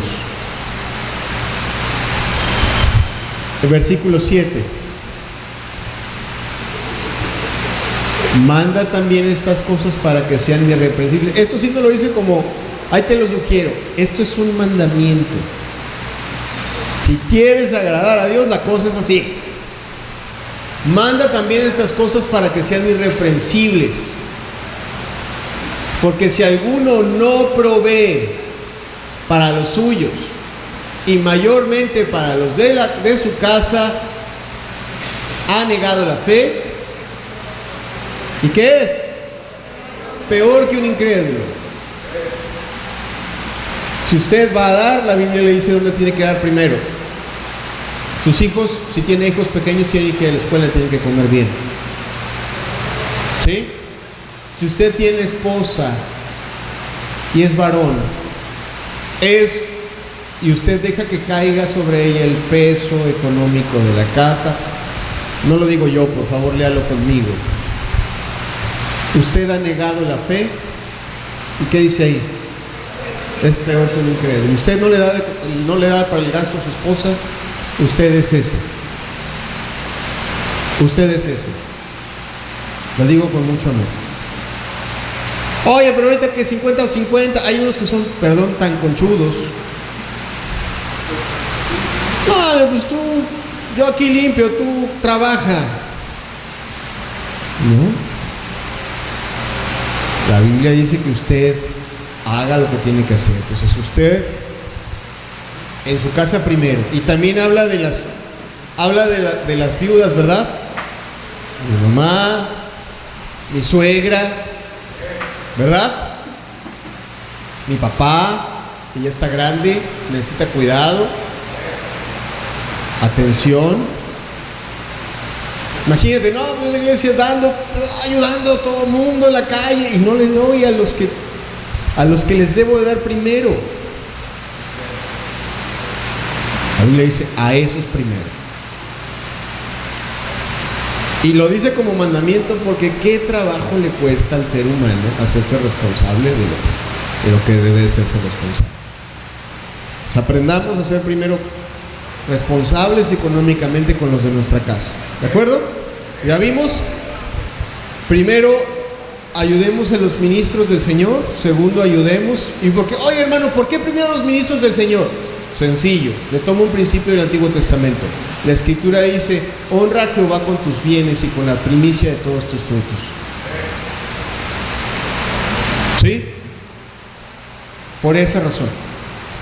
El versículo 7. Manda también estas cosas para que sean irreprensibles. Esto sí no lo dice como, ahí te lo sugiero. Esto es un mandamiento. Si quieres agradar a Dios, la cosa es así. Manda también estas cosas para que sean irreprensibles. Porque si alguno no provee para los suyos, y mayormente para los de su casa, ha negado la fe. ¿Y qué es? Peor que un incrédulo. Si usted va a dar, la Biblia le dice dónde tiene que dar primero. Sus hijos, si tiene hijos pequeños, tienen que ir a la escuela, tienen que comer bien. ¿Sí? Si usted tiene esposa y es varón, y usted deja que caiga sobre ella el peso económico de la casa, no lo digo yo, por favor, léalo conmigo. Usted ha negado la fe, ¿y qué dice ahí? Es peor que un incrédulo. Usted no le da para el gasto a su esposa, usted es ese. Usted es ese. Lo digo con mucho amor. Oye, pero ahorita que 50 o 50, hay unos que son, perdón, tan conchudos. No, pues yo aquí limpio, tú trabaja. No. La Biblia dice que usted haga lo que tiene que hacer. Entonces usted en su casa primero. Y también habla de las viudas, ¿verdad? Mi mamá, mi suegra, ¿verdad? Mi papá, que ya está grande, necesita cuidado, atención. Imagínate, no, pues en la iglesia ayudando a todo el mundo en la calle y no le doy a los que les debo de dar primero. La Biblia dice a esos primero. Y lo dice como mandamiento porque qué trabajo le cuesta al ser humano hacerse responsable de lo que debe de hacerse responsable. O sea, aprendamos a ser primero responsables económicamente con los de nuestra casa. ¿De acuerdo? Ya vimos. Primero, ayudemos a los ministros del Señor. Segundo, ayudemos. Y porque, oye hermano, ¿por qué primero los ministros del Señor? Sencillo, le tomo un principio del Antiguo Testamento. La Escritura dice: honra a Jehová con tus bienes y con la primicia de todos tus frutos. ¿Sí? Por esa razón.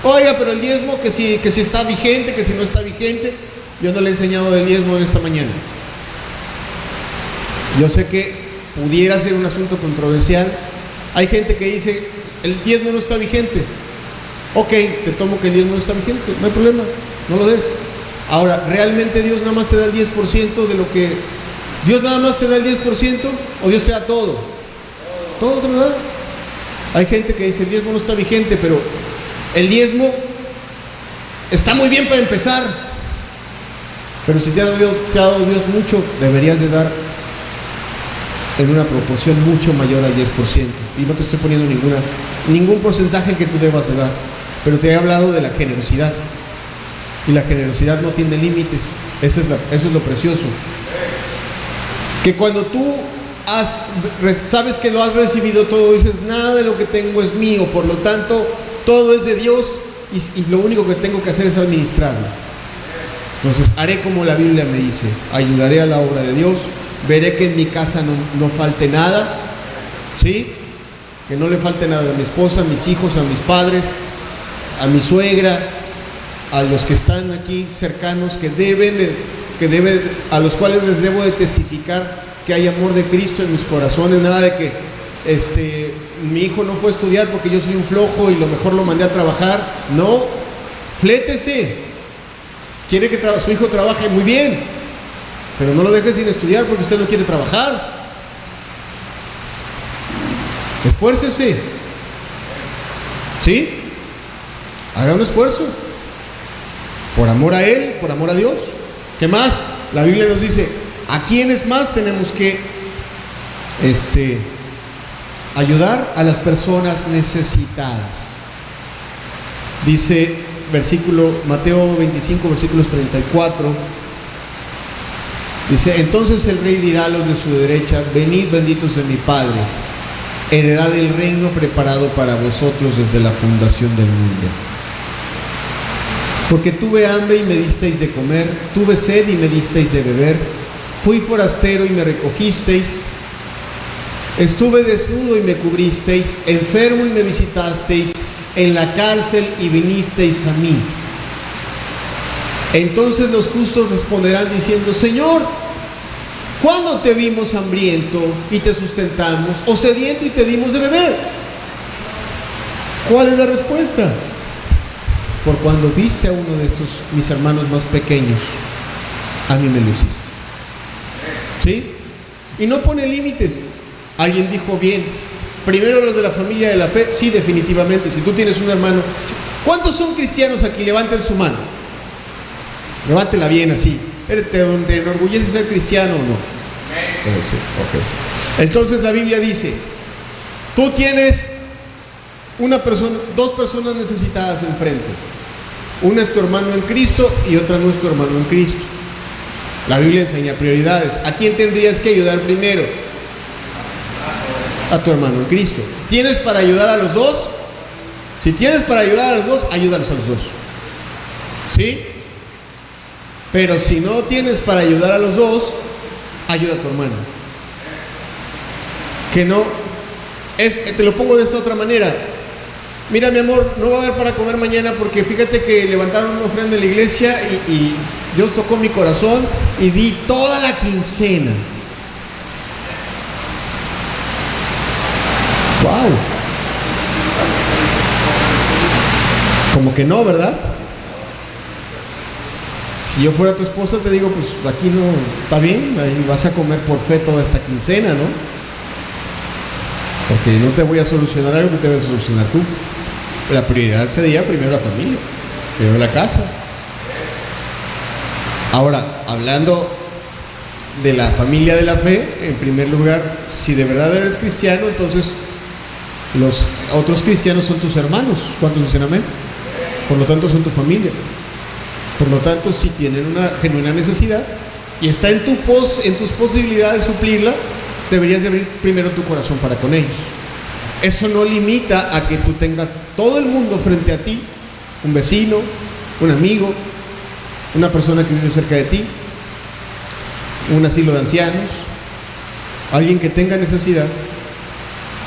Oiga, pero el diezmo, que si está vigente, que si no está vigente. Yo no le he enseñado del diezmo en esta mañana. Yo sé que pudiera ser un asunto controversial. Hay gente que dice: el diezmo no está vigente. Ok, te tomo que el diezmo no está vigente, no hay problema, no lo des. Ahora, ¿realmente Dios nada más te da el 10% de lo que... ¿Dios nada más te da el 10% o Dios te da todo? Todo, ¿verdad? Hay gente que dice: el diezmo no está vigente, pero el diezmo está muy bien para empezar. Pero si te ha dado Dios mucho, deberías de dar en una proporción mucho mayor al 10%. Y no te estoy poniendo ningún porcentaje que tú debas de dar, pero te he hablado de la generosidad. Y la generosidad no tiene límites. Eso es lo precioso. Que cuando tú sabes que lo has recibido todo, dices, nada de lo que tengo es mío, por lo tanto, todo es de Dios y lo único que tengo que hacer es administrarlo. Entonces, haré como la Biblia me dice, ayudaré a la obra de Dios, veré que en mi casa no falte nada, ¿sí? Que no le falte nada a mi esposa, a mis hijos, a mis padres, a mi suegra, a los que están aquí cercanos, a los cuales les debo de testificar que hay amor de Cristo en mis corazones. Nada de que mi hijo no fue a estudiar porque yo soy un flojo y lo mejor lo mandé a trabajar. No, flétese. Quiere que su hijo trabaje, muy bien, pero no lo deje sin estudiar porque usted no quiere trabajar. Esfuércese, ¿sí? Haga un esfuerzo por amor a Él, por amor a Dios. ¿Qué más? La Biblia nos dice, ¿a quiénes más tenemos que ayudar? A las personas necesitadas. Dice Mateo 25, versículos 34. Dice, entonces el rey dirá a los de su derecha, venid benditos de mi Padre, heredad del reino preparado para vosotros desde la fundación del mundo. Porque tuve hambre y me disteis de comer, tuve sed y me disteis de beber, fui forastero y me recogisteis, estuve desnudo y me cubristeis, enfermo y me visitasteis, en la cárcel y vinisteis a mí. Entonces los justos responderán diciendo, Señor, ¿cuándo te vimos hambriento y te sustentamos, o sediento y te dimos de beber? ¿Cuál es la respuesta? Por cuando viste a uno de estos mis hermanos más pequeños, a mí me lo hiciste. ¿Sí? Y no pone límites. Alguien dijo bien, primero los de la familia de la fe. Sí, definitivamente. Si tú tienes un hermano, ¿cuántos son cristianos aquí? Levanten su mano. Levántela bien así. ¿Te enorgullece ser cristiano o no? Sí, okay. Entonces la Biblia dice, tú tienes dos personas necesitadas enfrente. Una es tu hermano en Cristo y otra no es tu hermano en Cristo. La Biblia enseña prioridades. ¿A quién tendrías que ayudar primero? A tu hermano en Cristo. ¿Tienes para ayudar a los dos? Si tienes para ayudar a los dos, ayúdalos a los dos. ¿Sí? Pero si no tienes para ayudar a los dos, ayuda a tu hermano. Que no te lo pongo de esta otra manera. Mira, mi amor, no va a haber para comer mañana porque fíjate que levantaron una ofrenda en la iglesia y Dios tocó mi corazón y di toda la quincena. ¡Wow! Como que no, ¿verdad? Si yo fuera tu esposa te digo, pues aquí no, está bien, ahí vas a comer por fe toda esta quincena, ¿no? Porque no te voy a solucionar algo que te debes solucionar tú. La prioridad sería primero la familia, primero la casa. Ahora, hablando de la familia de la fe, en primer lugar, si de verdad eres cristiano, entonces los otros cristianos son tus hermanos. ¿Cuántos dicen amén? Por lo tanto, son tu familia. Por lo tanto, si tienen una genuina necesidad y está en tus posibilidades suplirla, deberías de abrir primero tu corazón para con ellos. Eso no limita a que tú tengas todo el mundo frente a ti, un vecino, un amigo, una persona que vive cerca de ti, un asilo de ancianos, alguien que tenga necesidad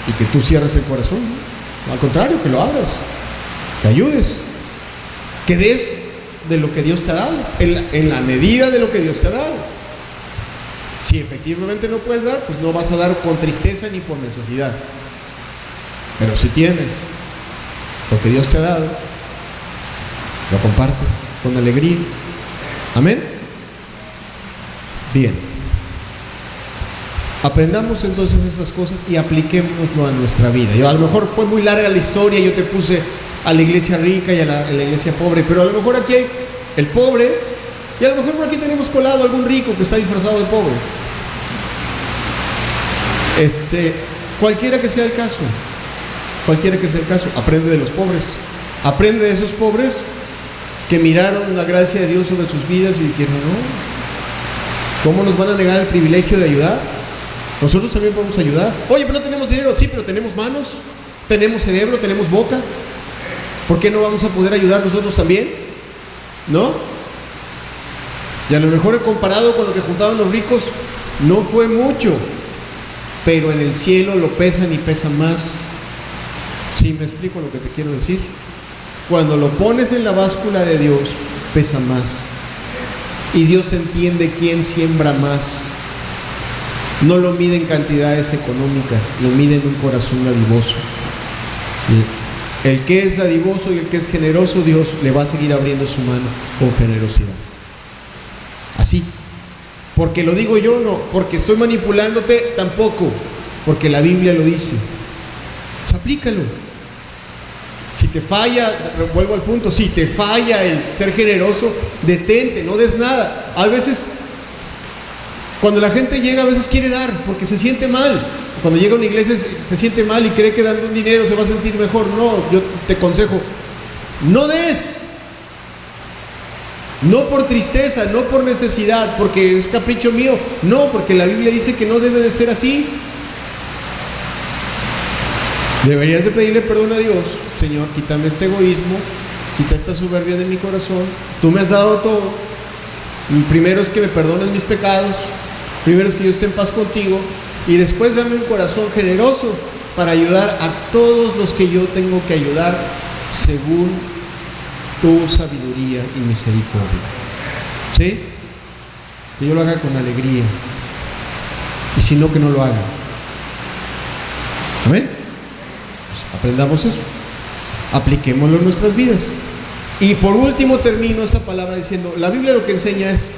y que tú cierres el corazón, ¿no? Al contrario, que lo abras, que ayudes, que des de lo que Dios te ha dado, en la medida de lo que Dios te ha dado. Si efectivamente no puedes dar, pues no vas a dar con tristeza ni por necesidad. Pero si tienes, porque Dios te ha dado, lo compartes con alegría. Amén. Bien. Aprendamos entonces estas cosas y apliquémoslo a nuestra vida. A lo mejor fue muy larga la historia, yo te puse a la iglesia rica y a la iglesia pobre, pero a lo mejor aquí hay el pobre y a lo mejor por aquí tenemos colado algún rico que está disfrazado de pobre. Cualquiera que sea el caso, aprende de los pobres, aprende de esos pobres que miraron la gracia de Dios sobre sus vidas y dijeron, no, ¿cómo nos van a negar el privilegio de ayudar? Nosotros también podemos ayudar. Oye, pero no tenemos dinero. Sí, pero tenemos manos, tenemos cerebro, tenemos boca. ¿Por qué no vamos a poder ayudar nosotros también? ¿No? Y a lo mejor comparado con lo que juntaban los ricos, no fue mucho, pero en el cielo lo pesan y pesan más. ¿Sí me explico lo que te quiero decir? Cuando lo pones en la báscula de Dios, pesa más. Y Dios entiende quién siembra más. No lo mide en cantidades económicas, lo mide en un corazón dadivoso. El que es dadivoso y el que es generoso, Dios le va a seguir abriendo su mano con generosidad. Así. Porque lo digo yo, no. Porque estoy manipulándote, tampoco. Porque la Biblia lo dice. Pues aplícalo. Si te falla, vuelvo al punto, si te falla el ser generoso, detente, no des nada. A veces, cuando la gente llega, a veces quiere dar porque se siente mal. Cuando llega a una iglesia se siente mal y cree que dando un dinero se va a sentir mejor. No, yo te aconsejo, no des. No por tristeza, no por necesidad, porque es capricho mío. No, porque la Biblia dice que no debe de ser así. Deberías de pedirle perdón a Dios. Señor, quítame este egoísmo, quita esta soberbia de mi corazón. Tú me has dado todo. El primero es que me perdones mis pecados. Primero es que yo esté en paz contigo. Y después dame un corazón generoso para ayudar a todos los que yo tengo que ayudar según tu sabiduría y misericordia. ¿Sí? Que yo lo haga con alegría. Y si no, que no lo haga. ¿Amén? Pues aprendamos eso. Apliquémoslo en nuestras vidas. Y por último termino esta palabra diciendo, la Biblia lo que enseña es,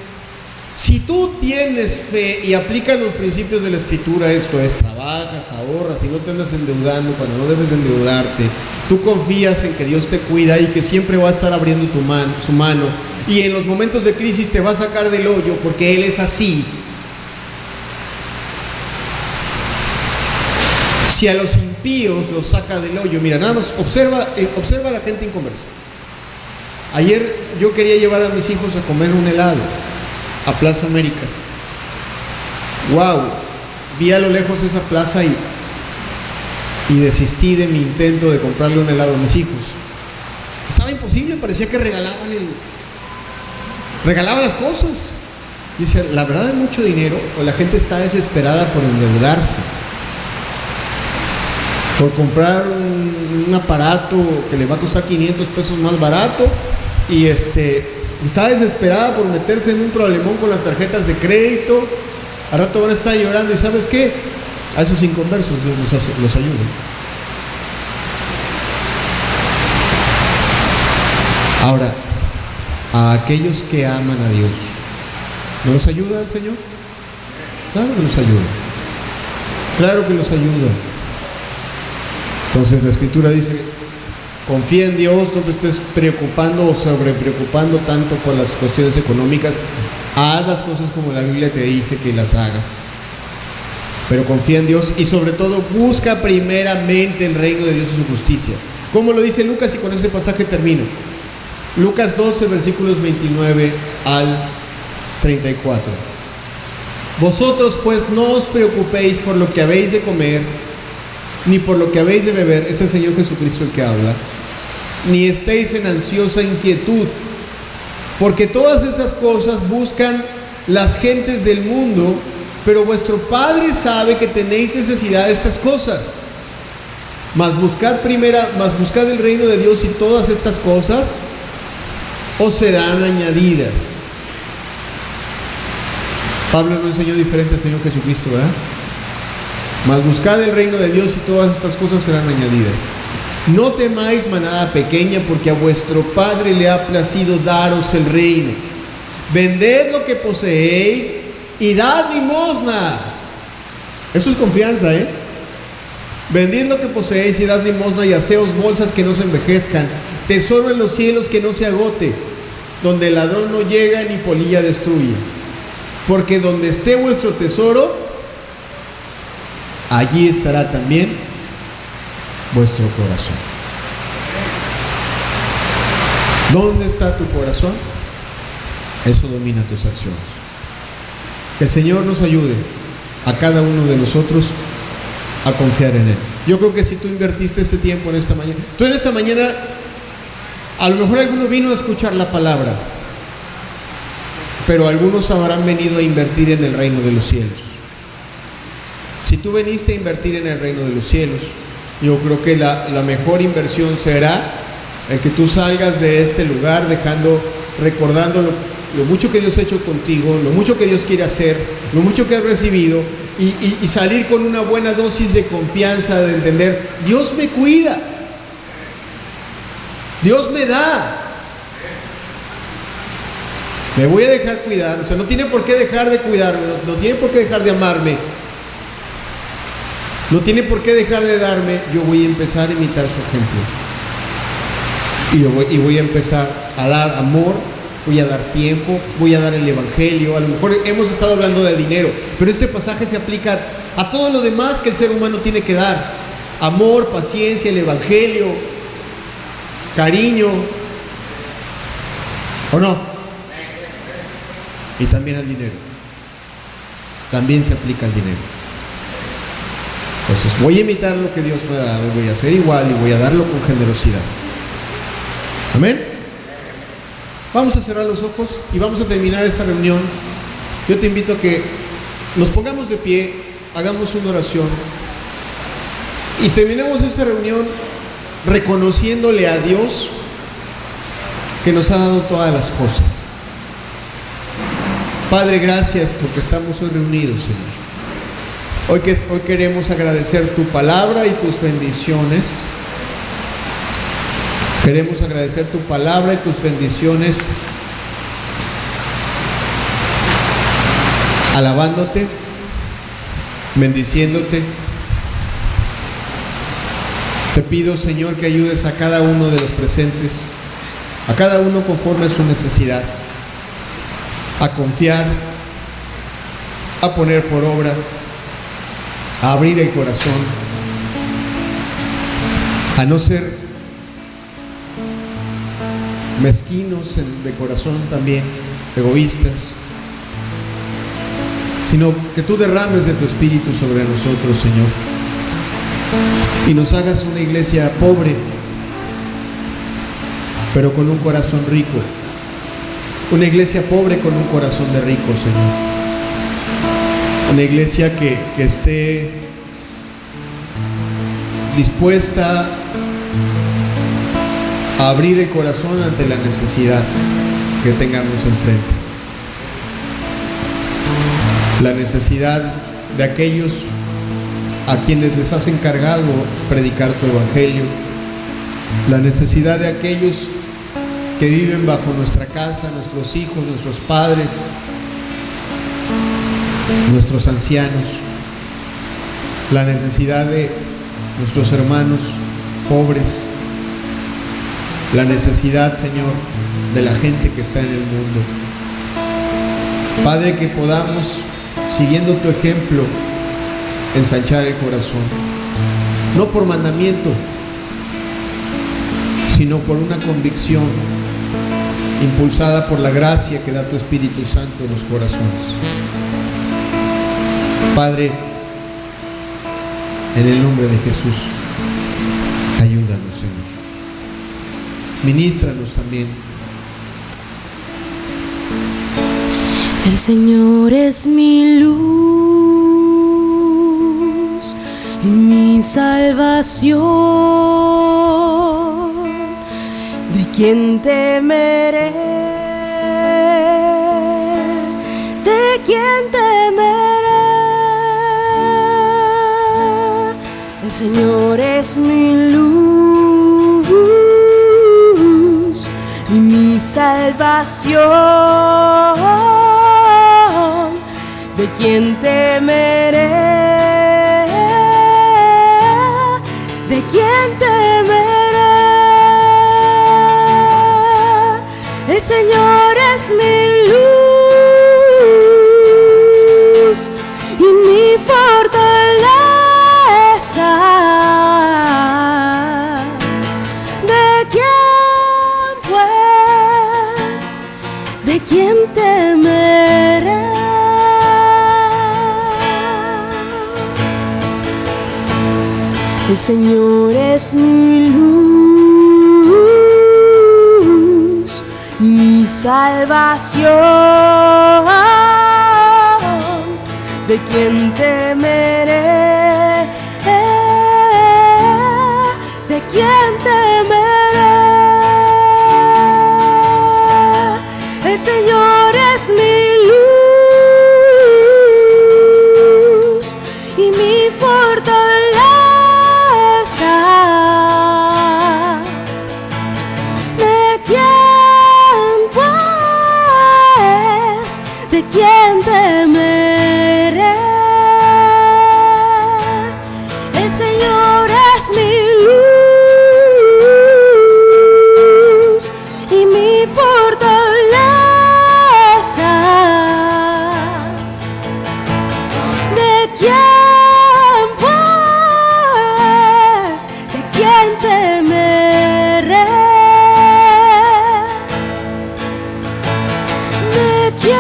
si tú tienes fe y aplicas los principios de la Escritura, esto es, trabajas, ahorras y no te andas endeudando cuando no debes endeudarte, tú confías en que Dios te cuida y que siempre va a estar abriendo su mano, y en los momentos de crisis te va a sacar del hoyo porque Él es así. Si a los impíos los saca del hoyo, mira, nada más observa a la gente inconversa. Ayer yo quería llevar a mis hijos a comer un helado a Plaza Américas. Wow, vi a lo lejos esa plaza y desistí de mi intento de comprarle un helado a mis hijos. Estaba imposible, parecía que regalaban las cosas. Yo decía, la verdad, es mucho dinero, o la gente está desesperada por endeudarse, por comprar un aparato que le va a costar 500 pesos más barato, y está desesperada por meterse en un problemón con las tarjetas de crédito. Al rato van a estar llorando, y ¿sabes qué? A esos inconversos Dios los ayuda. Ahora, a aquellos que aman a Dios, ¿no los ayuda el Señor? Claro que los ayuda. Claro que los ayuda. Entonces la Escritura dice, confía en Dios, no te estés preocupando o sobrepreocupando tanto por las cuestiones económicas. Haz las cosas como la Biblia te dice que las hagas. Pero confía en Dios y sobre todo busca primeramente el reino de Dios y su justicia. Como lo dice Lucas, y con ese pasaje termino. Lucas 12, versículos 29 al 34. Vosotros pues no os preocupéis por lo que habéis de comer, ni por lo que habéis de beber, es el Señor Jesucristo el que habla, ni estéis en ansiosa inquietud, porque todas esas cosas buscan las gentes del mundo, pero vuestro Padre sabe que tenéis necesidad de estas cosas. Mas buscad el reino de Dios, y todas estas cosas os serán añadidas. Pablo no enseñó diferente al Señor Jesucristo, ¿verdad? Mas buscad el reino de Dios, y todas estas cosas serán añadidas. No temáis, manada pequeña, porque a vuestro Padre le ha placido daros el reino. Vended lo que poseéis y dad limosna. Eso es confianza, ¿eh? Vended lo que poseéis y dad limosna, y haceos bolsas que no se envejezcan, tesoro en los cielos que no se agote, donde el ladrón no llega ni polilla destruye. Porque donde esté vuestro tesoro, allí estará también vuestro corazón. ¿Dónde está tu corazón? Eso domina tus acciones. Que el Señor nos ayude a cada uno de nosotros a confiar en Él. Yo creo que si tú invertiste este tiempo en esta mañana, tú en esta mañana, a lo mejor alguno vino a escuchar la palabra, pero algunos habrán venido a invertir en el reino de los cielos. Si tú veniste a invertir en el reino de los cielos, yo creo que la mejor inversión será el que tú salgas de este lugar recordando lo mucho que Dios ha hecho contigo, lo mucho que Dios quiere hacer, lo mucho que has recibido, y salir con una buena dosis de confianza, de entender: Dios me cuida, Dios me da, me voy a dejar cuidar. O sea, no tiene por qué dejar de cuidarme, no tiene por qué dejar de amarme, no tiene por qué dejar de darme. Yo voy a empezar a imitar su ejemplo, y voy a empezar a dar amor, voy a dar tiempo, voy a dar el evangelio. A lo mejor hemos estado hablando de dinero, pero este pasaje se aplica a todo lo demás que el ser humano tiene que dar: amor, paciencia, el evangelio, cariño, ¿o no? Y también al dinero, también se aplica al dinero. Entonces voy a imitar lo que Dios me ha dado, voy a hacer igual y voy a darlo con generosidad. Amén. Vamos a cerrar los ojos y vamos a terminar esta reunión. Yo te invito a que nos pongamos de pie, hagamos una oración y terminemos esta reunión reconociéndole a Dios que nos ha dado todas las cosas. Padre, gracias porque estamos hoy reunidos, Señor. Hoy queremos agradecer tu palabra y tus bendiciones. Queremos agradecer tu palabra y tus bendiciones, alabándote, bendiciéndote. Te pido, Señor, que ayudes a cada uno de los presentes, a cada uno conforme a su necesidad, a confiar, a poner por obra, a abrir el corazón, a no ser mezquinos de corazón, también egoístas, sino que tú derrames de tu espíritu sobre nosotros, Señor, y nos hagas una iglesia pobre, pero con un corazón rico. Una iglesia pobre con un corazón de rico, Señor. Una iglesia que esté dispuesta a abrir el corazón ante la necesidad que tengamos enfrente. La necesidad de aquellos a quienes les has encargado predicar tu evangelio. La necesidad de aquellos que viven bajo nuestra casa, nuestros hijos, nuestros padres, nuestros ancianos. La necesidad de nuestros hermanos pobres. La necesidad, Señor, de la gente que está en el mundo. Padre, que podamos, siguiendo tu ejemplo, ensanchar el corazón, no por mandamiento, sino por una convicción impulsada por la gracia que da tu Espíritu Santo en los corazones. Padre, en el nombre de Jesús, ayúdanos, Señor. Ministranos también. El Señor es mi luz y mi salvación. ¿De quién temeré? ¿De quién temeré? El Señor es mi luz y mi salvación. ¿De quién temeré? ¿De quién temeré? El Señor es mi luz y mi fortaleza. ¿De quién, pues, de quién temeré? El Señor es mi luz y mi salvación. ¿De quién temeré? ¿De quién temeré? El Señor es mi luz y mi fortaleza. ¿De quién pues? ¿De quién temeré? El Señor es mi luz y mi fortaleza. ¿De quién pues? ¿De quién temeré? ¿De quién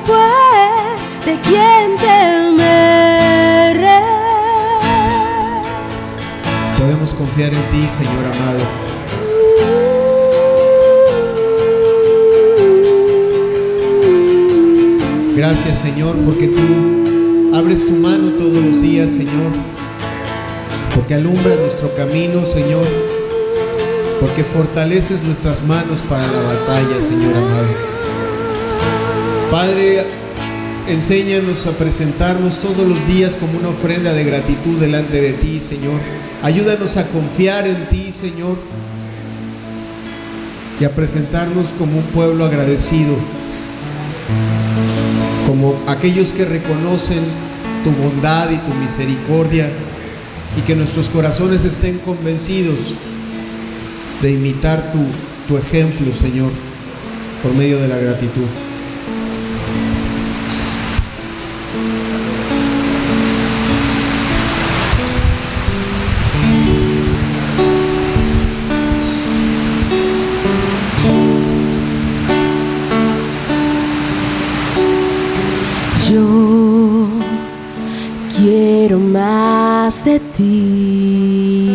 pues? ¿De quién temeré? Podemos confiar en ti, Señor amado. Gracias, Señor, porque tú abres tu mano todos los días, Señor, porque alumbras nuestro camino, Señor, porque fortaleces nuestras manos para la batalla, Señor amado. Padre, enséñanos a presentarnos todos los días como una ofrenda de gratitud delante de ti, Señor. Ayúdanos a confiar en ti, Señor, y a presentarnos como un pueblo agradecido, como aquellos que reconocen tu bondad y tu misericordia, y que nuestros corazones estén convencidos de imitar tu ejemplo, Señor, por medio de la gratitud. Yo quiero más de ti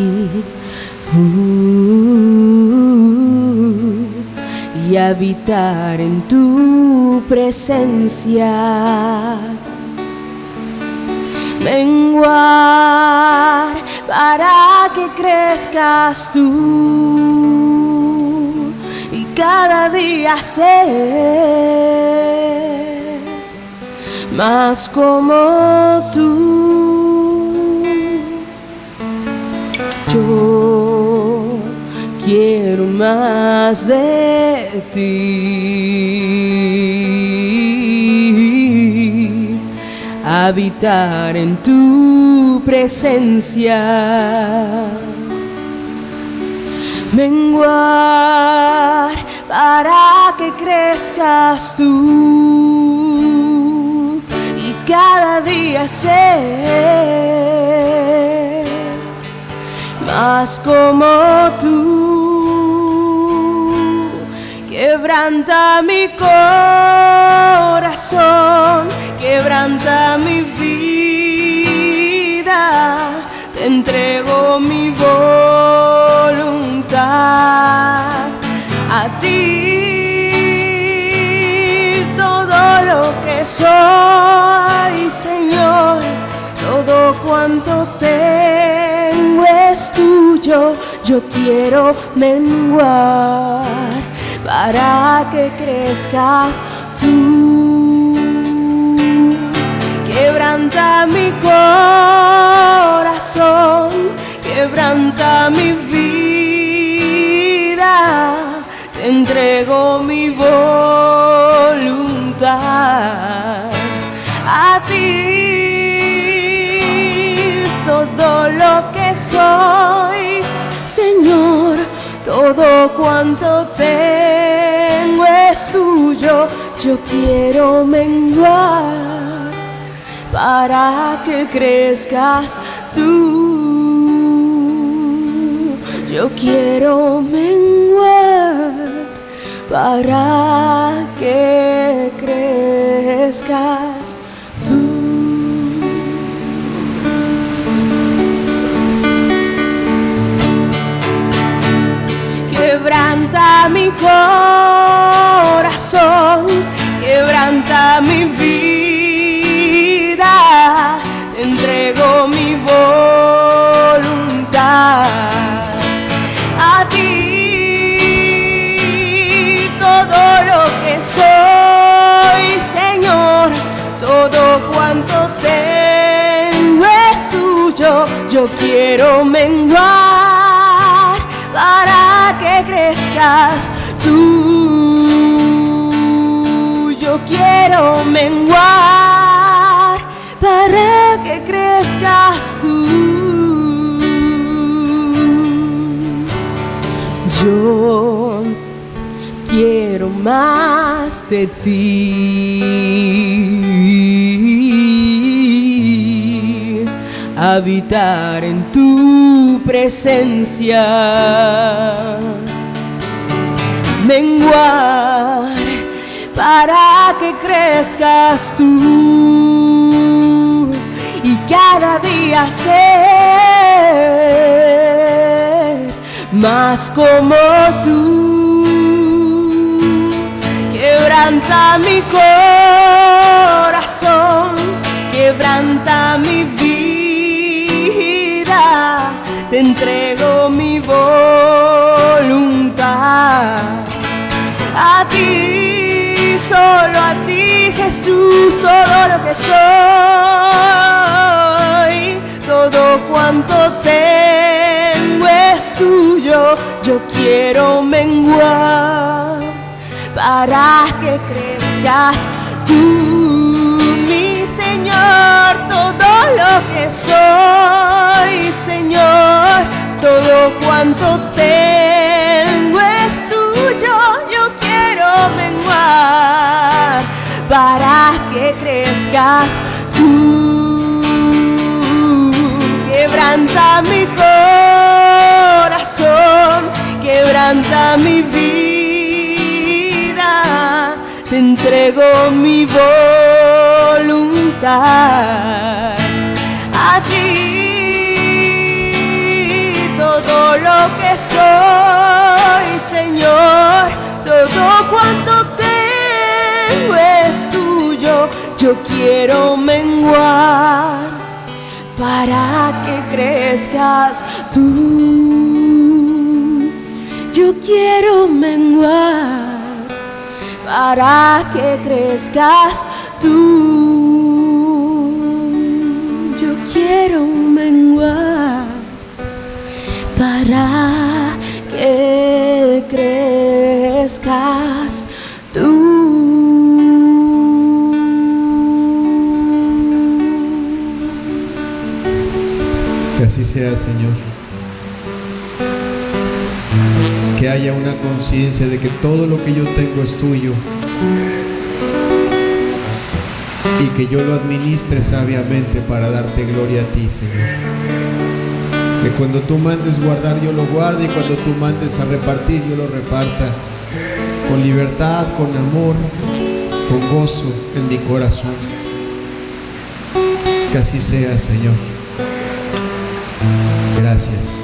y habitar en tu presencia, menguar para que crezcas tú y cada día ser más como tú. Yo quiero más de ti, habitar en tu presencia, menguar para que crezcas tú y cada día ser más como tú. Quebranta mi corazón, quebranta mi vida, te entrego mi voluntad a ti. Todo lo que soy, Señor, todo cuanto tengo es tuyo. Yo quiero menguar para que crezcas tú. Quebranta mi corazón, quebranta mi vida, te entrego mi voluntad a ti. Todo lo que soy, Señor, todo cuanto tengo es tuyo. Yo quiero menguar para que crezcas tú. Yo quiero menguar para que crezcas tú. corazón, quebranta mi vida, te entrego mi voluntad. A ti todo lo que soy, Señor, todo cuanto tengo es tuyo. Yo quiero menguar para que crezcas tú. Yo quiero menguar para que crezcas tú. Yo quiero más de ti, habitar en tu presencia, menguar para que crezcas tú y cada día ser más como tú. Quebranta mi corazón, quebranta mi vida, te entrego mi voluntad. A ti, solo a ti, Jesús, todo lo que soy, todo cuanto tengo es tuyo. Yo quiero menguar para que crezcas tú, mi Señor. Todo lo que soy, Señor, todo cuanto tengo es tuyo. Yo quiero menguar para que crezcas tú. Quebranta mi corazón, quebranta mi vida, te entrego mi voluntad. A ti todo lo que soy, Señor, todo cuanto tengo es tuyo. Yo quiero menguar para que crezcas tú. Yo quiero menguar para que crezcas tú. Yo quiero menguar para que crezcas tú. Que así sea, Señor. Que haya una conciencia de que todo lo que yo tengo es tuyo y que yo lo administre sabiamente para darte gloria a ti, Señor. Que cuando tú mandes guardar, yo lo guarde, y cuando tú mandes a repartir, yo lo reparta con libertad, con amor, con gozo en mi corazón. Que así sea, Señor. Gracias.